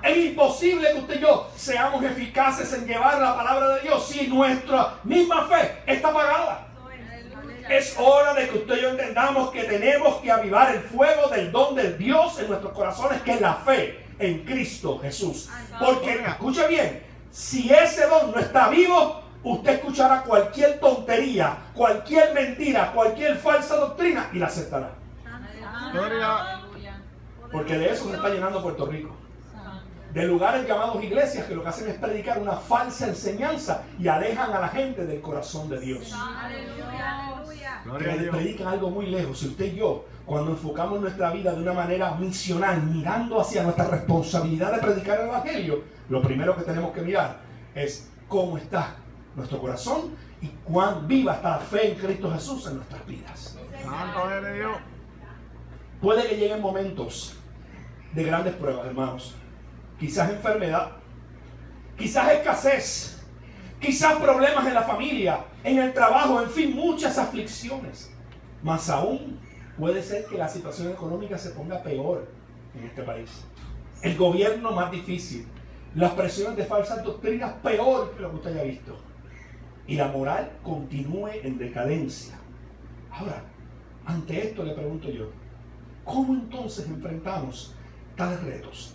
Es imposible que usted y yo seamos eficaces en llevar la palabra de Dios si nuestra misma fe está apagada. Es hora de que usted y yo entendamos que tenemos que avivar el fuego del don de Dios en nuestros corazones, que es la fe en Cristo Jesús. Porque, escuche bien, si ese don no está vivo, usted escuchará cualquier tontería, cualquier mentira, cualquier falsa doctrina y la aceptará. Porque de eso se está llenando Puerto Rico. De lugares llamados iglesias que lo que hacen es predicar una falsa enseñanza y alejan a la gente del corazón de Dios. Que le predican algo muy lejos. Si usted y yo, cuando enfocamos nuestra vida de una manera misional, mirando hacia nuestra responsabilidad de predicar el evangelio, lo primero que tenemos que mirar es cómo está nuestro corazón y cuán viva está la fe en Cristo Jesús en nuestras vidas. Santo eres Dios. Puede que lleguen momentos de grandes pruebas, hermanos. Quizás enfermedad, quizás escasez, quizás problemas en la familia, en el trabajo, en fin, muchas aflicciones. Más aún, puede ser que la situación económica se ponga peor en este país. El gobierno más difícil, las presiones de falsas doctrinas peor que lo que usted haya visto. Y la moral continúe en decadencia. Ahora, ante esto le pregunto yo, ¿cómo entonces enfrentamos tales retos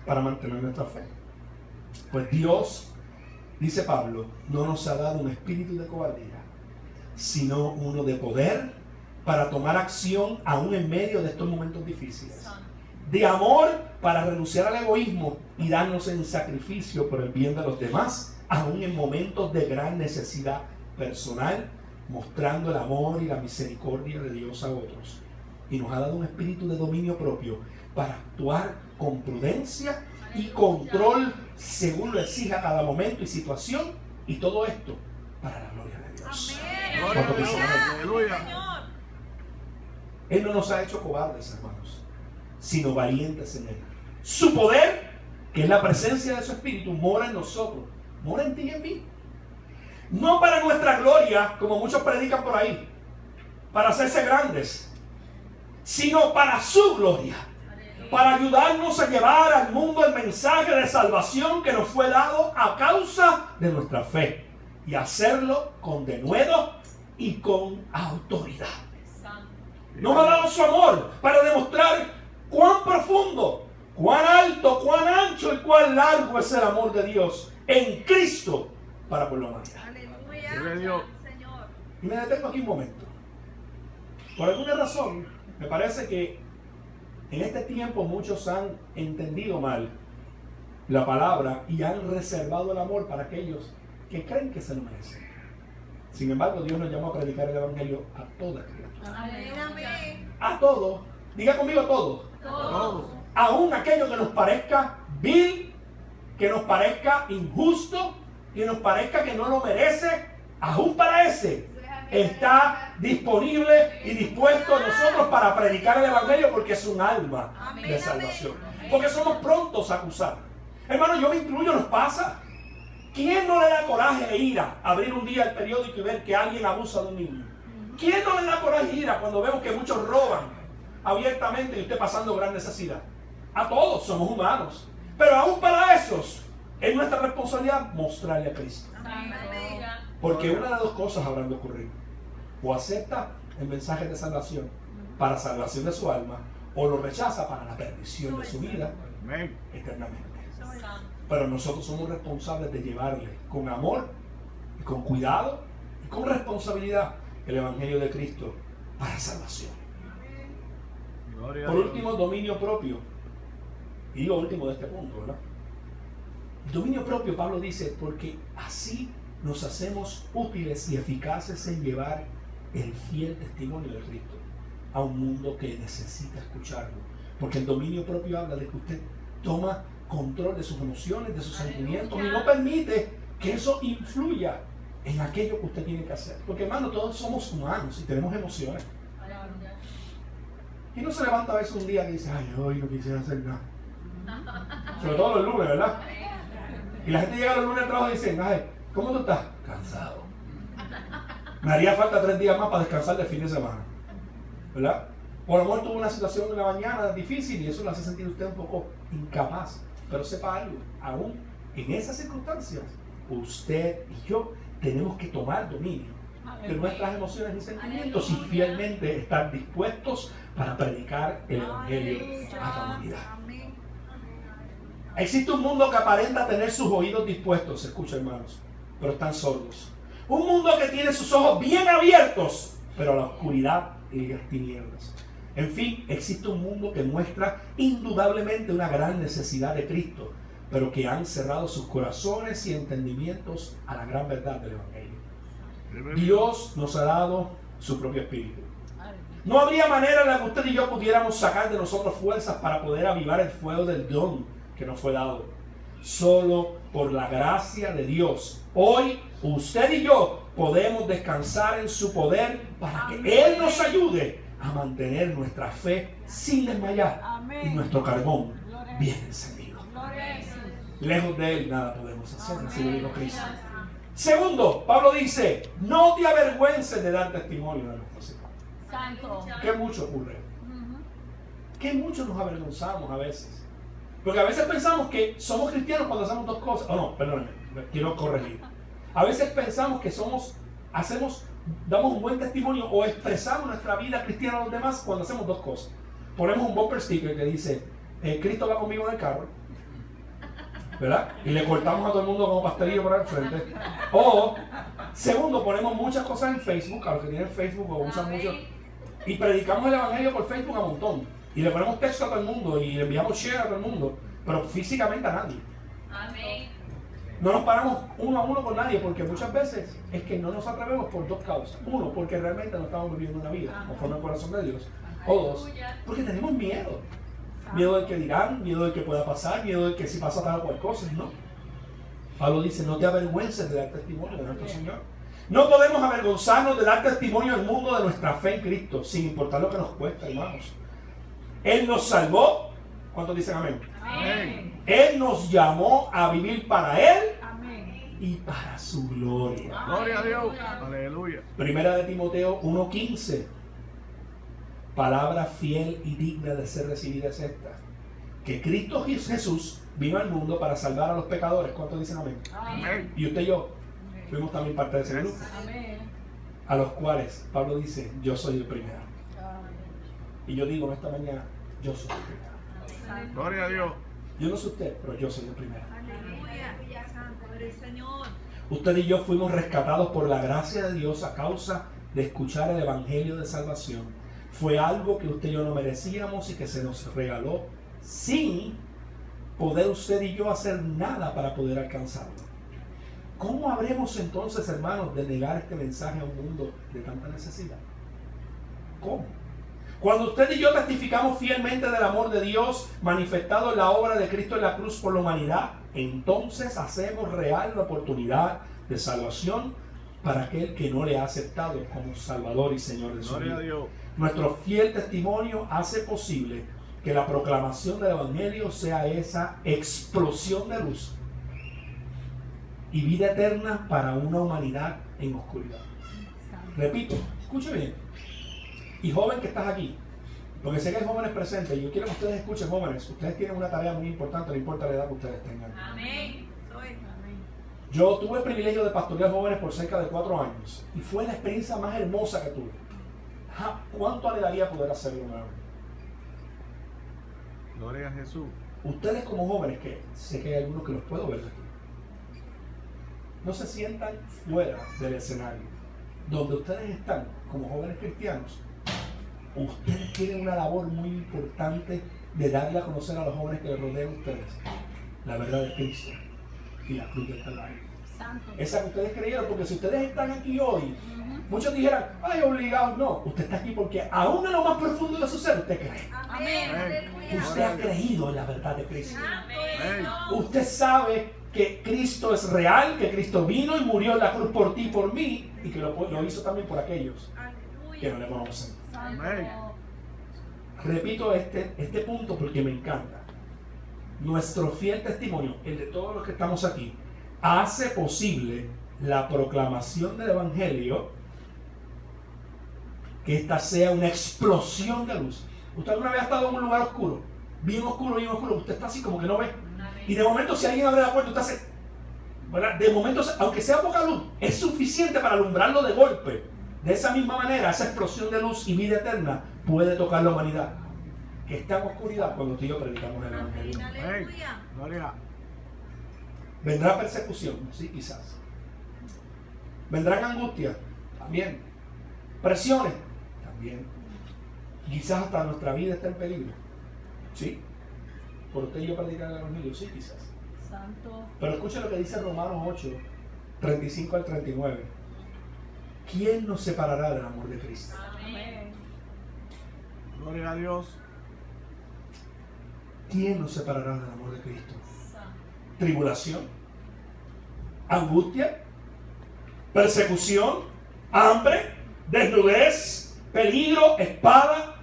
para mantener nuestra fe? Pues Dios, dice Pablo, no nos ha dado un espíritu de cobardía, sino uno de poder para tomar acción aún en medio de estos momentos difíciles, de amor para renunciar al egoísmo y darnos en sacrificio por el bien de los demás, aún en momentos de gran necesidad personal, mostrando el amor y la misericordia de Dios a otros. Y nos ha dado un espíritu de dominio propio para actuar con prudencia y control según lo exija cada momento y situación, y todo esto para la gloria de Dios. Gloria a Dios. Aleluya. Él no nos ha hecho cobardes, hermanos, sino valientes en Él. Su poder, que es la presencia de su Espíritu, mora en nosotros, mora en ti y en mí. No para nuestra gloria, como muchos predican por ahí, para hacerse grandes, sino para su gloria, para ayudarnos a llevar al mundo el mensaje de salvación que nos fue dado a causa de nuestra fe, y hacerlo con denuedo y con autoridad. Nos ha dado su amor para demostrar cuán profundo, cuán alto, cuán ancho y cuán largo es el amor de Dios en Cristo para con la humanidad. Vive Dios. Y me detengo aquí un momento. Por alguna razón, me parece que en este tiempo muchos han entendido mal la palabra y han reservado el amor para aquellos que creen que se lo merecen. Sin embargo, Dios nos llamó a predicar el evangelio a toda criatura. A todo. Diga conmigo todo. Todos. Aún aquello que nos parezca vil, que nos parezca injusto, que nos parezca que no lo merece, aún para ese está disponible y dispuesto a nosotros para predicar el evangelio, porque es un alma de salvación. Porque somos prontos a acusar. Hermano, yo me incluyo, nos pasa. ¿Quién no le da coraje e ira abrir un día el periódico y ver que alguien abusa de un niño? ¿Quién no le da coraje e ira cuando vemos que muchos roban abiertamente y usted pasando gran necesidad? A todos somos humanos. Pero aún para esos es nuestra responsabilidad mostrarle a Cristo. Porque una de dos cosas habrán de ocurrir. O acepta el mensaje de salvación para salvación de su alma, o lo rechaza para la perdición de su vida Amén. eternamente. Pero nosotros somos responsables de llevarle con amor y con cuidado y con responsabilidad el evangelio de Cristo para salvación. Gloria a Por Dios. último, dominio propio. Y lo último de este punto, ¿verdad? Dominio propio, Pablo dice, porque así nos hacemos útiles y eficaces en llevar el fiel testimonio de Cristo a un mundo que necesita escucharlo. Porque el dominio propio habla de que usted toma control de sus emociones, de sus sentimientos, y no permite que eso influya en aquello que usted tiene que hacer. Porque, hermano, todos somos humanos y tenemos emociones. Y no se levanta a veces un día que dice, ay, hoy no quisiera hacer nada. Sobre todo los lunes, ¿verdad? Y la gente llega los lunes al trabajo y dice, ay, ¿cómo tú estás? Cansado. Me haría falta 3 días más para descansar del fin de semana, ¿verdad? O a lo mejor tuvo una situación en la mañana difícil y eso le hace sentir usted un poco incapaz. Pero sepa algo, aún en esas circunstancias, usted y yo tenemos que tomar dominio de nuestras emociones y sentimientos y fielmente estar dispuestos para predicar el evangelio a la humanidad. Existe un mundo que aparenta tener sus oídos dispuestos, escucha, hermanos, pero están sordos. Un mundo que tiene sus ojos bien abiertos, pero a la oscuridad y las tinieblas. En fin, existe un mundo que muestra indudablemente una gran necesidad de Cristo, pero que han cerrado sus corazones y entendimientos a la gran verdad del evangelio. Dios nos ha dado su propio espíritu. No habría manera en la que usted y yo pudiéramos sacar de nosotros fuerzas para poder avivar el fuego del don que nos fue dado. Solo por la gracia de Dios, hoy usted y yo podemos descansar en su poder para que Él nos ayude a mantener nuestra fe sin desmayar y nuestro carbón bien encendido. Lejos de Él nada podemos hacer, así lo dijo Cristo. Segundo, Pablo dice, no te avergüences de dar testimonio de nuestro Señor. Santo. ¿Qué mucho ocurre? ¿Qué mucho nos avergonzamos a veces? Porque a veces pensamos que somos cristianos cuando hacemos dos cosas. Oh, no, perdónenme, quiero corregir. A veces pensamos que damos un buen testimonio o expresamos nuestra vida cristiana a los demás cuando hacemos dos cosas. Ponemos un bumper sticker que dice, Cristo va conmigo en el carro, ¿verdad? Y le cortamos a todo el mundo como pastelillo por el frente. O, segundo, ponemos muchas cosas en Facebook, a los que tienen Facebook o usan mucho, y predicamos el evangelio por Facebook a montón. Y le ponemos texto a todo el mundo y le enviamos share a todo el mundo, pero físicamente a nadie. Amén. No nos paramos uno a uno con nadie porque muchas veces es que no nos atrevemos por dos causas. Uno, porque realmente no estamos viviendo una vida conforme al corazón de Dios. O dos, porque tenemos miedo. Miedo del que dirán, miedo del que pueda pasar, miedo del que si pasa tal o cual cosa, ¿no? Pablo dice, no te avergüences de dar testimonio de nuestro Señor. No podemos avergonzarnos de dar testimonio al mundo de nuestra fe en Cristo, sin importar lo que nos cuesta, hermanos. Él nos salvó. ¿Cuántos dicen amén? Amén. Él nos llamó a vivir para Él Amén. y para su gloria. Gloria a Dios. Aleluya. Primera de Timoteo 1:15. Palabra fiel y digna de ser recibida es esta: que Cristo Jesús vino al mundo para salvar a los pecadores. ¿Cuántos dicen amén? Amén. Y usted y yo fuimos también parte de ese grupo, Amén. a los cuales Pablo dice, yo soy el primero. Y yo digo en esta mañana, yo soy el primero. Gloria a Dios. Yo no sé usted, pero yo soy el primero. Aleluya. Santo eres el Señor. Usted y yo fuimos rescatados por la gracia de Dios a causa de escuchar el Evangelio de Salvación. Fue algo que usted y yo no merecíamos y que se nos regaló sin poder usted y yo hacer nada para poder alcanzarlo. ¿Cómo habremos entonces, hermanos, de negar este mensaje a un mundo de tanta necesidad? ¿Cómo? Cuando usted y yo testificamos fielmente del amor de Dios manifestado en la obra de Cristo en la cruz por la humanidad, entonces hacemos real la oportunidad de salvación para aquel que no le ha aceptado como Salvador y Señor de su Gloria a vida. Dios. Nuestro fiel testimonio hace posible que la proclamación del Evangelio sea esa explosión de luz y vida eterna para una humanidad en oscuridad. Repito, escuche bien. Y joven que estás aquí, porque sé que hay jóvenes presentes, y yo quiero que ustedes escuchen, jóvenes, ustedes tienen una tarea muy importante, no importa la edad que ustedes tengan. Amén. Yo tuve el privilegio de pastorear jóvenes por cerca de 4 años, y fue la experiencia más hermosa que tuve. ¿Cuánto anhelaría poder hacerlo nuevamente? Gloria a Jesús. Ustedes como jóvenes, que sé que hay algunos que los puedo ver aquí, no se sientan fuera del escenario. Donde ustedes están como jóvenes cristianos, ustedes tienen una labor muy importante de darle a conocer a los jóvenes que les rodean a ustedes la verdad de Cristo y la cruz del Calvario. Esa que ustedes creyeron, porque si ustedes están aquí hoy, muchos dijeran, ay, obligado. No, usted está aquí porque aún en lo más profundo de su ser usted cree. Amén. Usted ha creído en la verdad de Cristo. Amén. Usted sabe que Cristo es real, que Cristo vino y murió en la cruz por ti y por mí, y que lo hizo también por aquellos que no le conocen. Amén. Repito este punto porque me encanta. Nuestro fiel testimonio, el de todos los que estamos aquí, hace posible la proclamación del Evangelio, que esta sea una explosión de luz. ¿Usted alguna vez ha estado en un lugar oscuro? Bien oscuro, usted está así como que no ve. Y de momento si alguien abre la puerta, usted hace, ¿verdad? De momento, aunque sea poca luz, es suficiente para alumbrarlo de golpe. De esa misma manera, esa explosión de luz y vida eterna puede tocar la humanidad, que está en oscuridad cuando tú y yo predicamos el Evangelio. Amén. Gloria. ¿Vendrá persecución? Sí, quizás. ¿Vendrán angustias? También. ¿Presiones? También. Quizás hasta nuestra vida está en peligro. Sí. ¿Por usted y yo predicar el Evangelio? Sí, quizás. Santo. Pero escucha lo que dice Romanos 8, 35 al 39. ¿Quién nos separará del amor de Cristo? Amén. Gloria a Dios. ¿Quién nos separará del amor de Cristo? Tribulación, angustia, persecución, hambre, desnudez, peligro, espada.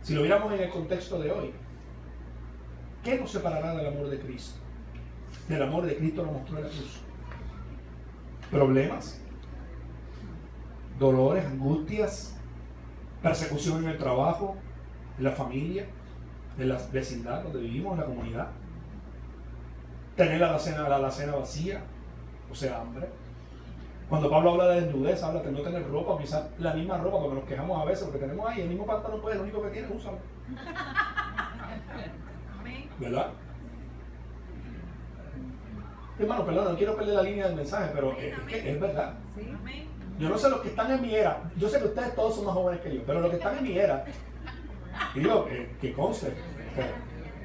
Si lo viéramos en el contexto de hoy, ¿qué nos separará del amor de Cristo? Del amor de Cristo lo mostró en la cruz. Problemas, dolores, angustias, persecución en el trabajo, en la familia, en la vecindad donde vivimos, en la comunidad. Tener la alacena vacía, o sea, hambre. Cuando Pablo habla de desnudez, habla de no tener ropa, quizás la misma ropa, porque nos quejamos a veces, porque tenemos ahí el mismo pantalón, pues el único que tiene, úsalo. ¿Verdad? Hermano, perdón, no quiero perder la línea del mensaje, pero es que es verdad. Sí. yo no sé los que están en mi era, yo sé que ustedes todos son más jóvenes que yo, pero los que están en mi era, y digo, que conste,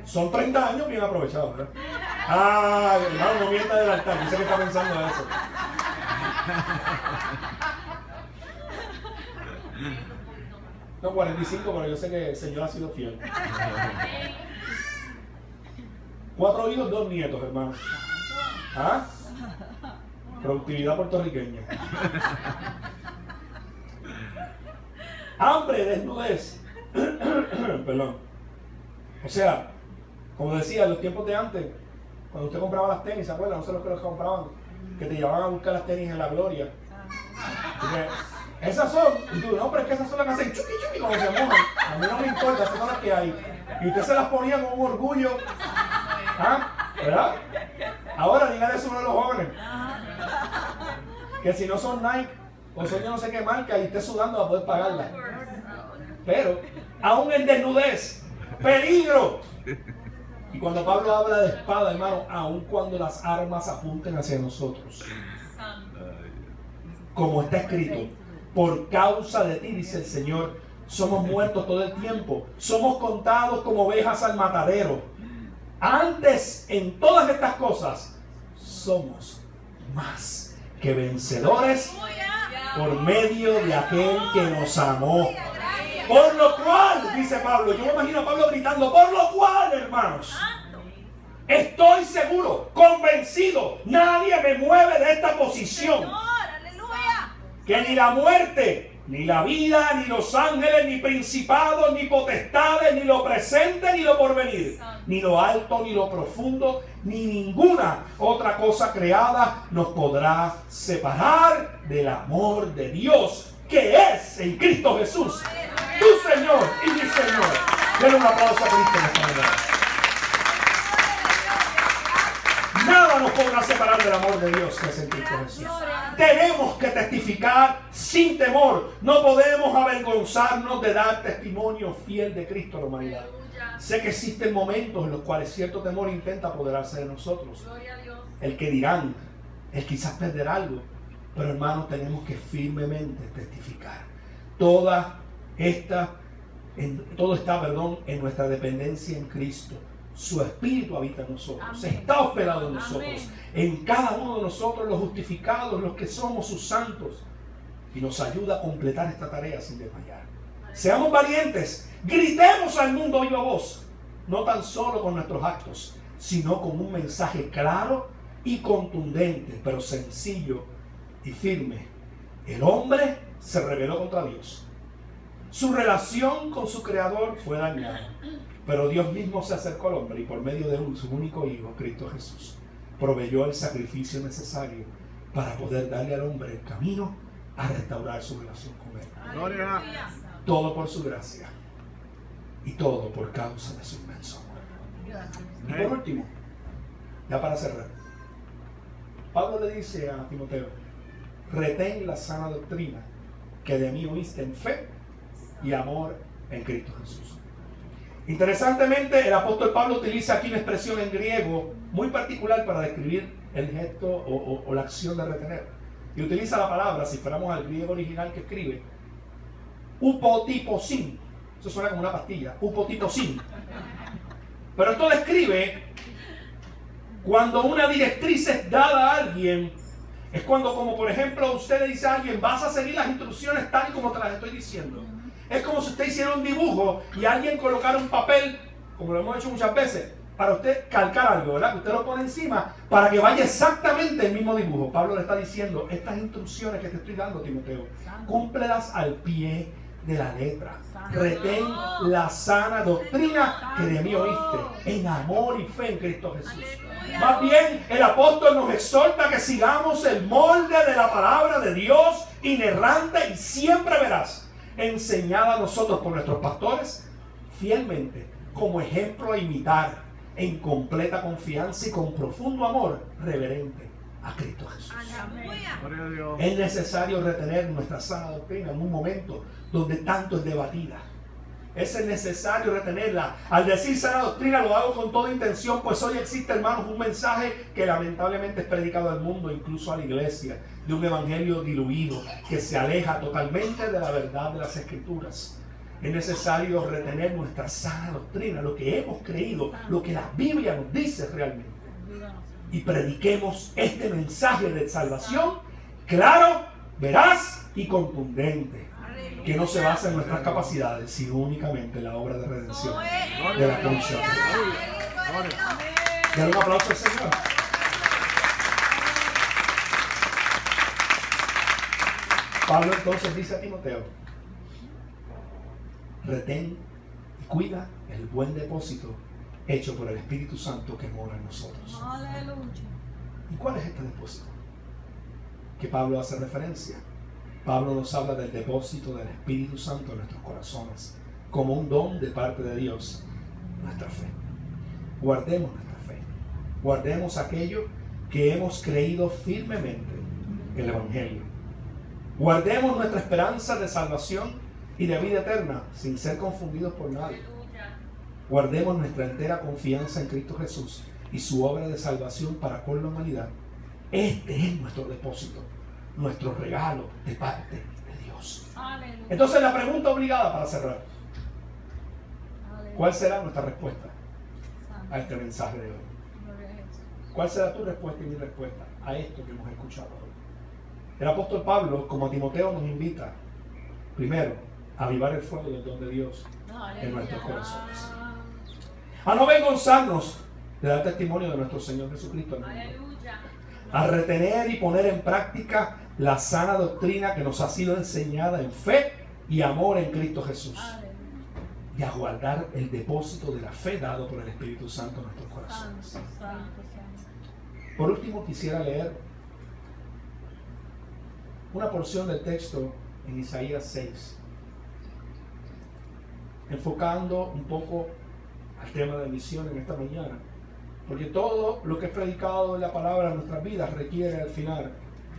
son 30 años bien aprovechados, ¿verdad? Ah, hermano, no mienta del altar, yo sé que está pensando eso. No, 45, pero yo sé que el Señor ha sido fiel. 4 hijos, 2 nietos, hermano. ¿Ah? Productividad puertorriqueña. Hambre, desnudez. Perdón. O sea, como decía, en los tiempos de antes, cuando usted compraba las tenis, ¿se acuerdan? No sé los que los compraban, que te llevaban a buscar las tenis en la Gloria. Porque esas son, y tú, no, pero es que esas son las que hacen chuki chuki cuando se mojan. A mí no me importa, esas son las que hay. Y usted se las ponía con un orgullo. ¿Ah? ¿Verdad? Ahora dígale eso a uno de los jóvenes. Que si no son Nike o son yo no sé qué marca y esté sudando va a poder pagarla. Pero, aún en desnudez, peligro. Y cuando Pablo habla de espada, hermano, aun cuando las armas apunten hacia nosotros, como está escrito, por causa de ti, dice el Señor, somos muertos todo el tiempo, somos contados como ovejas al matadero. Antes, en todas estas cosas, somos más que vencedores por medio de aquel que nos amó. Por lo cual, dice Pablo, yo me imagino a Pablo gritando, por lo cual, hermanos, estoy seguro, convencido, nadie me mueve de esta posición. Que ni la muerte, ni la vida, ni los ángeles, ni principados, ni potestades, ni lo presente, ni lo porvenir, ni lo alto, ni lo profundo, ni ninguna otra cosa creada nos podrá separar del amor de Dios, que es en Cristo Jesús, tu Señor y mi Señor. Denle un aplauso a Cristo en esta mañana. Nada nos podrá separar del amor de Dios que es en Cristo Jesús. Tenemos que testificar sin temor. No podemos avergonzarnos de dar testimonio fiel de Cristo a la humanidad. Sé que existen momentos en los cuales cierto temor intenta apoderarse de nosotros. El que dirán, el quizás perder algo. Pero hermanos, tenemos que firmemente testificar. Todo está, en nuestra dependencia en Cristo. Su Espíritu habita en nosotros. Amén. Está hospedado en nosotros. Amén. En cada uno de nosotros, los justificados, los que somos sus santos. Y nos ayuda a completar esta tarea sin desmayar. Seamos valientes. Gritemos al mundo viva voz. No tan solo con nuestros actos, sino con un mensaje claro y contundente, pero sencillo y firme. El hombre se rebeló contra Dios. Su relación con su Creador fue dañada. Pero Dios mismo se acercó al hombre y por medio de su único Hijo, Cristo Jesús, proveyó el sacrificio necesario para poder darle al hombre el camino a restaurar su relación con Él. Gloria. Todo por su gracia y todo por causa de su inmenso amor. Y por último, ya para cerrar, Pablo le dice a Timoteo, retén la sana doctrina que de mí oíste en fe y amor en Cristo Jesús. Interesantemente, el apóstol Pablo utiliza aquí una expresión en griego muy particular para describir el gesto o la acción de retener. Y utiliza la palabra, si fuéramos al griego original que escribe, upotiposin. Eso suena como una pastilla, upotiposin. Pero esto describe cuando una directriz es dada a alguien. Es cuando, como por ejemplo, usted le dice a alguien, vas a seguir las instrucciones tal y como te las estoy diciendo. Es como si usted hiciera un dibujo y alguien colocara un papel, como lo hemos hecho muchas veces, para usted calcar algo, ¿verdad? Que usted lo pone encima para que vaya exactamente el mismo dibujo. Pablo le está diciendo, estas instrucciones que te estoy dando, Timoteo, cúmplelas al pie de la letra. Retén la sana doctrina que de mí oíste, en amor y fe en Cristo Jesús. Más bien, el apóstol nos exhorta que sigamos el molde de la palabra de Dios, inerrante y siempre veraz, enseñada a nosotros por nuestros pastores, fielmente, como ejemplo a imitar, en completa confianza y con profundo amor reverente a Cristo Jesús. Es necesario retener nuestra sana doctrina en un momento donde tanto es debatida. Es necesario retenerla. Al decir sana doctrina lo hago con toda intención, pues hoy existe, hermanos, un mensaje que lamentablemente es predicado al mundo, incluso a la iglesia, de un evangelio diluido que se aleja totalmente de la verdad de las Escrituras. Es necesario retener nuestra sana doctrina, lo que hemos creído, lo que la Biblia nos dice realmente. Y prediquemos este mensaje de salvación claro, veraz y contundente, que no se basa en nuestras capacidades, sino únicamente en la obra de redención de la cruz. Dale un aplauso al Señor. Pablo entonces dice a Timoteo: retén y cuida el buen depósito hecho por el Espíritu Santo que mora en nosotros. Aleluya. ¿Y cuál es este depósito que Pablo hace referencia? Pablo nos habla del depósito del Espíritu Santo en nuestros corazones como un don de parte de Dios, nuestra fe. Guardemos nuestra fe. Guardemos aquello que hemos creído firmemente, el Evangelio. Guardemos nuestra esperanza de salvación y de vida eterna sin ser confundidos por nadie. Guardemos nuestra entera confianza en Cristo Jesús y su obra de salvación para con la humanidad. Este es nuestro depósito, nuestro regalo de parte de Dios. Aleluya. Entonces la pregunta obligada para cerrar: Aleluya. ¿cuál será nuestra respuesta Santo. a este mensaje de hoy? Gloria a Jesús. ¿Cuál será tu respuesta y mi respuesta a esto que hemos escuchado hoy? El apóstol Pablo, como a Timoteo, nos invita primero a avivar el fuego del don de Dios en nuestros corazones, a no avergonzarnos de dar testimonio de nuestro Señor Jesucristo, Aleluya. a retener y poner en práctica la sana doctrina que nos ha sido enseñada en fe y amor en Cristo Jesús, Aleluya. y a guardar el depósito de la fe dado por el Espíritu Santo en nuestros corazones. Santo, santo, santo. Por último, quisiera leer una porción del texto en Isaías 6, enfocando un poco al tema de misión en esta mañana, porque todo lo que es predicado en la palabra en nuestras vidas requiere al final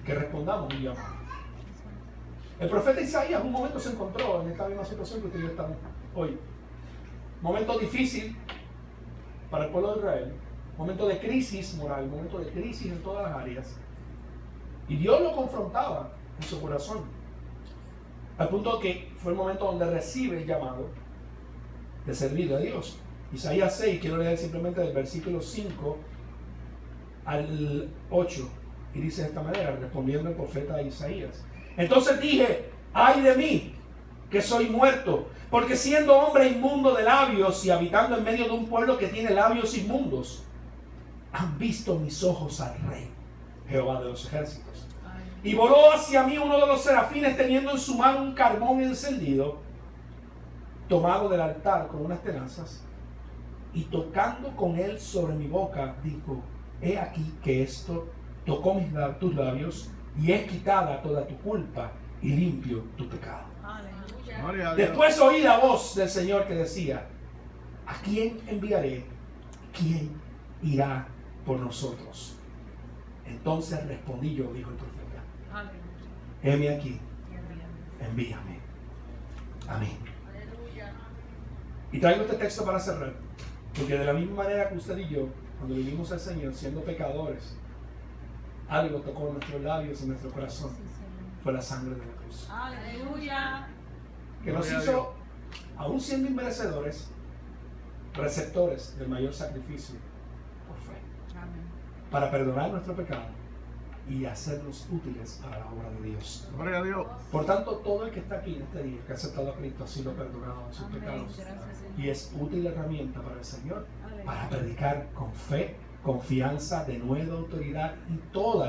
que respondamos un llamado. El profeta Isaías en un momento se encontró en esta misma situación que ustedes están hoy. Momento difícil para el pueblo de Israel, momento de crisis moral, momento de crisis en todas las áreas, y Dios lo confrontaba en su corazón, al punto que fue el momento donde recibe el llamado de servir a Dios. Isaías 6, quiero leer simplemente del versículo 5 al 8, y dice de esta manera, respondiendo el profeta Isaías: entonces dije, ay de mí, que soy muerto, porque siendo hombre inmundo de labios y habitando en medio de un pueblo que tiene labios inmundos, han visto mis ojos al Rey, Jehová de los ejércitos. Y voló hacia mí uno de los serafines teniendo en su mano un carbón encendido, tomado del altar con unas tenazas, y tocando con él sobre mi boca, dijo: he aquí que esto tocó tus labios, y es quitada toda tu culpa y limpio tu pecado. Aleluya. Gloria a Dios. Después oí la voz del Señor que decía: ¿a quién enviaré? ¿Quién irá por nosotros? Entonces respondí yo, dijo el profeta: Aleluya. heme aquí, envíame a mí. Aleluya. Y traigo este texto para cerrar, porque de la misma manera que usted y yo, cuando vivimos al Señor siendo pecadores, algo tocó nuestros labios y nuestro corazón. Sí, Señor. Fue la sangre de la cruz, Aleluya. que nos Gloria a hizo, aún siendo inmerecedores, receptores del mayor sacrificio por fe, Amén. para perdonar nuestro pecado y hacernos útiles para la obra de Dios. Gloria a Dios. Por tanto, todo el que está aquí en este día, que ha aceptado a Cristo, ha sido perdonado de sus Amén. pecados, Gracias, Señor. y es útil herramienta para el Señor, Aleluya. para predicar con fe, confianza, denuedo, autoridad y todo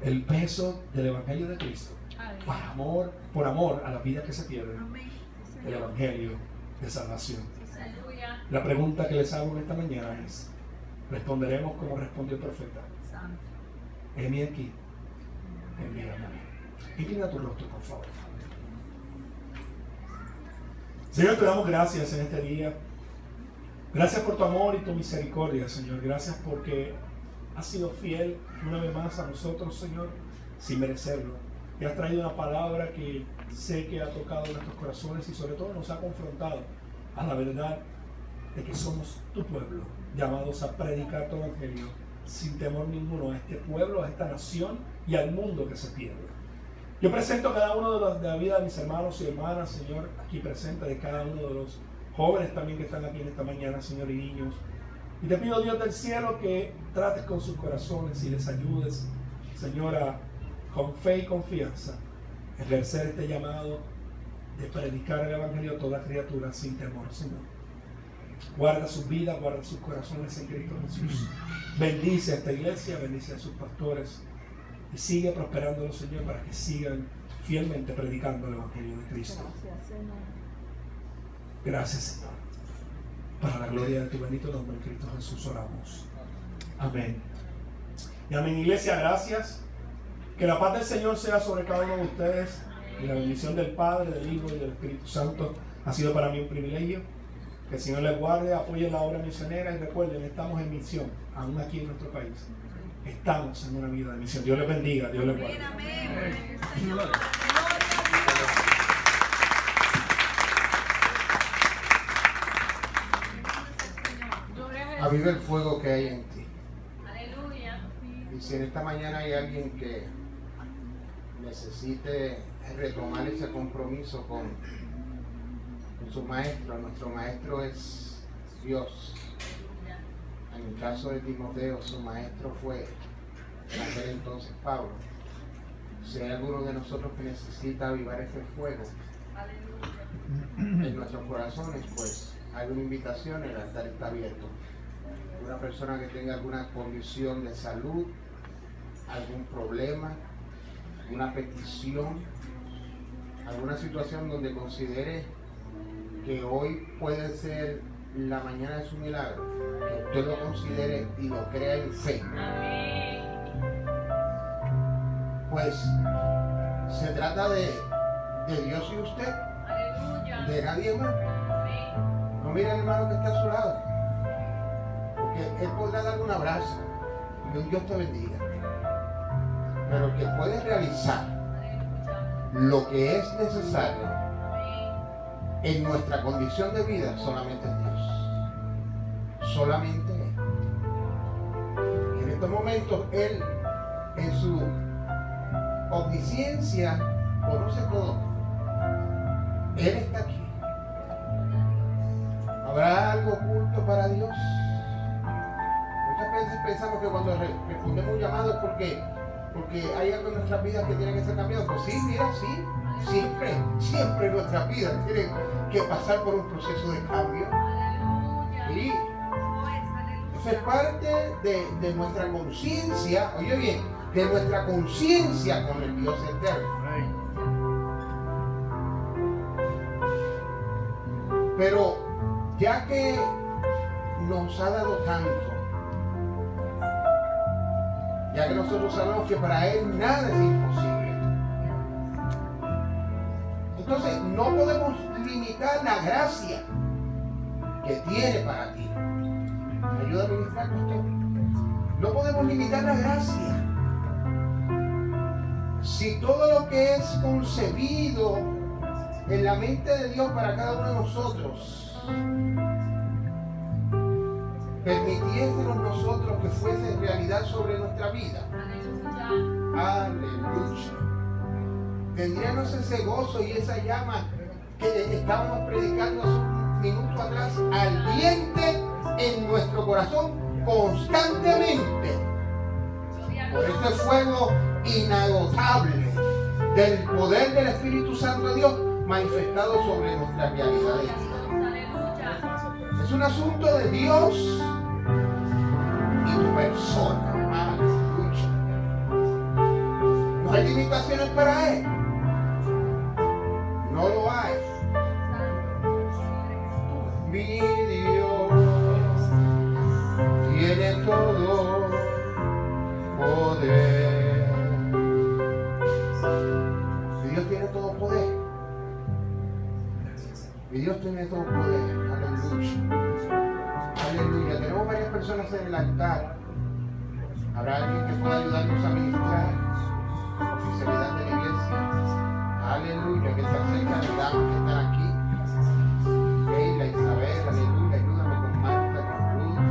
el peso del Evangelio de Cristo, Aleluya. por amor a las vidas que se pierden, Amén. Sí, el Señor. Evangelio de salvación. Aleluya. La pregunta que les hago en esta mañana es: ¿responderemos como respondió el profeta? Santo. Heme aquí, envíame a mí. Inclina tu rostro, por favor. Señor, te damos gracias en este día. Gracias por tu amor y tu misericordia, Señor. Gracias porque has sido fiel una vez más a nosotros, Señor, sin merecerlo. Y has traído una palabra que sé que ha tocado nuestros corazones y sobre todo nos ha confrontado a la verdad de que somos tu pueblo, llamados a predicar tu evangelio sin temor ninguno a este pueblo, a esta nación y al mundo que se pierde. Yo presento a cada uno de la vida de mis hermanos y hermanas, Señor, aquí presente, de cada uno de los jóvenes también que están aquí en esta mañana, Señor, y niños. Y te pido, Dios del cielo, que trates con sus corazones y les ayudes, Señora, con fe y confianza, ejercer este llamado de predicar el Evangelio a toda criatura sin temor, Señor. Guarda sus vidas, guarda sus corazones en Cristo Jesús. Bendice a esta iglesia, bendice a sus pastores y sigue prosperándolo, Señor, para que sigan fielmente predicando el Evangelio de Cristo. Gracias, Señor. Para la gloria de tu bendito nombre, en Cristo Jesús oramos. Amén. Y amén, iglesia, gracias. Que la paz del Señor sea sobre cada uno de ustedes y la bendición del Padre, del Hijo y del Espíritu Santo. Ha sido para mí un privilegio. Que el Señor les guarde, apoye la obra misionera y recuerden, estamos en misión, aún aquí en nuestro país. Estamos en una vida de misión. Dios les bendiga, Dios les guarde. Aviva el fuego que hay en ti. Aleluya. Y si en esta mañana hay alguien que necesite retomar ese compromiso con su maestro, nuestro maestro es Dios. En el caso de Timoteo, su maestro fue en aquel entonces Pablo. Si hay alguno de nosotros que necesita avivar ese fuego en nuestros corazones, pues hay una invitación, el altar está abierto. Una persona que tenga alguna condición de salud, algún problema, una petición, alguna situación donde considere que hoy puede ser la mañana de su milagro, que usted lo considere y lo crea en fe. Amén. Pues se trata de Dios y usted, Aleluya. de nadie más. Amén. No mire al hermano que está a su lado, porque él podrá darle un abrazo y un Dios te bendiga. Pero el que puede realizar lo que es necesario en nuestra condición de vida solamente es Dios. Solamente Él. En estos momentos Él, en su omnisciencia, conoce todo. Él está aquí. ¿Habrá algo oculto para Dios? Muchas veces pensamos que cuando respondemos un llamado es porque hay algo en nuestras vidas que tiene que ser cambiado. Pues sí, mira, sí. Siempre nuestras vidas tienen que pasar por un proceso de cambio. Y eso es parte de nuestra conciencia, oye bien, de nuestra conciencia con el Dios eterno. Pero ya que nos ha dado tanto, ya que nosotros sabemos que para Él nada es imposible, entonces no podemos limitar la gracia que tiene para ti. ¿Me ayuda a ministrar, pastor? No podemos limitar la gracia. Si todo lo que es concebido en la mente de Dios para cada uno de nosotros permitiésemos nosotros que fuese realidad sobre nuestra vida, aleluya, tendríamos ese gozo y esa llama que estábamos predicando hace un minuto atrás, ardiente en nuestro corazón constantemente por ese fuego inagotable del poder del Espíritu Santo de Dios manifestado sobre nuestras realidades. Es un asunto de Dios y tu persona. Aleluya. No hay limitaciones para Él. No lo hay. Mi Dios tiene todo poder. Mi Dios tiene todo poder. Mi Dios tiene todo poder. Aleluya. Aleluya. Tenemos varias personas en el altar. ¿Habrá alguien que pueda ayudarnos a ministrar oficialidad de la iglesia? Aleluya. Que se acercan las damas que están aquí. Keila, Isabel, aleluya. Ayúdame con Marta, con Ruth,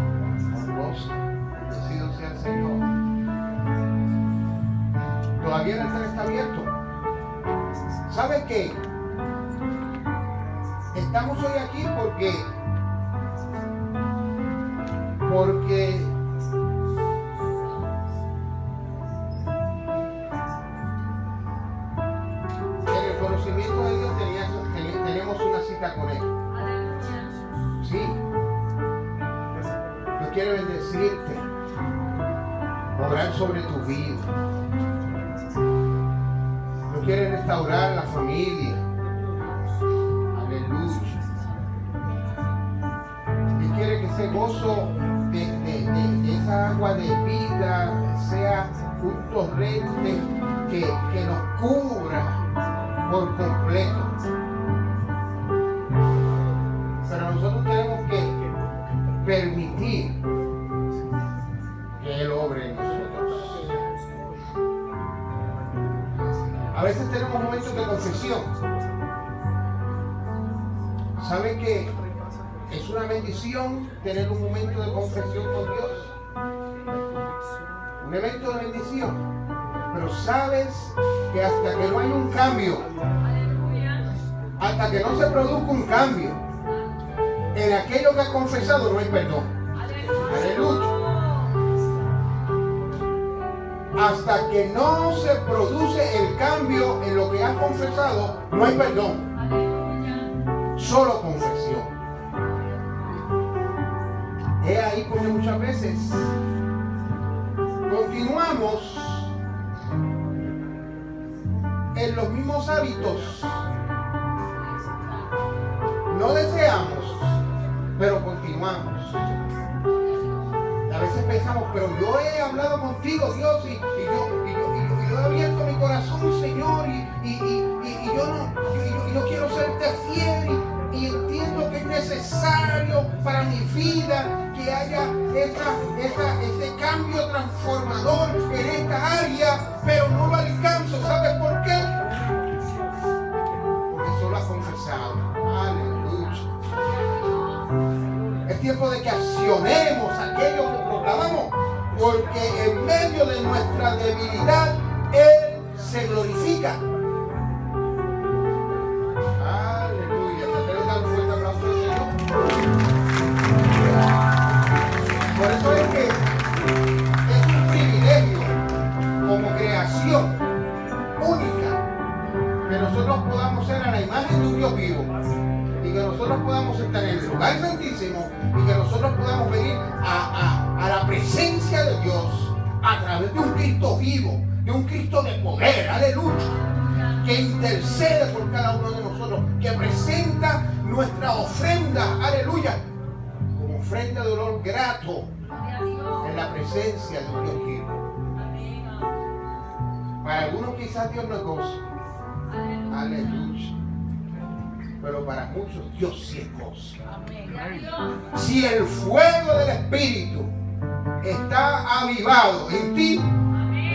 con Rosa. Bendecido sea el Señor. ¿sabe qué? Estamos hoy aquí porque en el conocimiento de Dios tenemos una cita con Él. Aleluya. Sí. Dios quiere bendecirte, orar sobre tu vida. Dios quiere restaurar la familia. Aleluya. Dios quiere que ese gozo de esa agua de vida sea un torrente que nos cubra por completo. Pero nosotros tenemos que permitir que Él obre en nosotros. A veces tenemos momentos de confesión. ¿Sabe que es una bendición tener un momento de confesión con Dios? Un evento de bendición. Pero sabes que hasta que no hay un cambio, Aleluya. hasta que no se produzca un cambio en aquello que has confesado, no hay perdón. Aleluya. Hasta que no se produce el cambio en lo que has confesado, no hay perdón. Aleluya. Solo confesión. Es ahí porque muchas veces continuamos en los mismos hábitos. No deseamos, pero continuamos. A veces pensamos, pero yo he hablado contigo, Dios, y yo he abierto mi corazón, Señor, y yo quiero serte fiel, y entiendo que es necesario para mi vida que haya ese cambio transformador en esta área, pero no lo alcanzo. ¿Sabes por qué? Porque solo has confesado. Aleluya. Es tiempo de que accionemos aquello que proclamamos, porque en medio de nuestra debilidad Él se glorifica. Aleluya. Te doy un fuerte aplauso al Señor. Por eso es que es un privilegio como creación única que nosotros podamos ser a la imagen de un Dios vivo. Y que nosotros podamos estar en el lugar santísimo y que nosotros podamos venir a la presencia de Dios a través de un Cristo vivo, de un Cristo de poder, aleluya, que intercede por cada uno de nosotros, que presenta nuestra ofrenda, aleluya, como ofrenda de olor grato en la presencia de un Dios vivo. Para algunos quizás Dios no es gozo, aleluya. Pero para muchos Dios sí es gozo. Si el fuego del Espíritu está avivado en ti,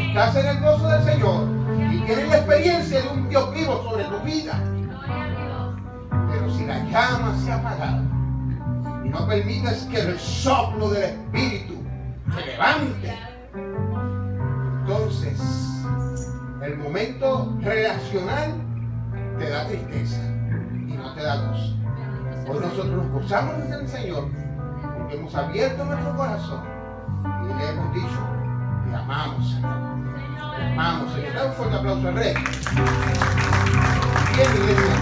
estás en el gozo del Señor y tienes la experiencia de un Dios vivo sobre tu vida. Pero si la llama se ha apagado y no permites que el soplo del Espíritu se levante, entonces el momento relacional te da tristeza. No te da gozo. Hoy nosotros nos gozamos en el Señor porque hemos abierto nuestro corazón y le hemos dicho: te amamos, Señor. Te amamos, Señor. Da un fuerte aplauso al Rey. Bien, iglesia.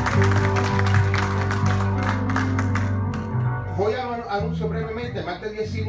Voy a anuncio brevemente, martes 19.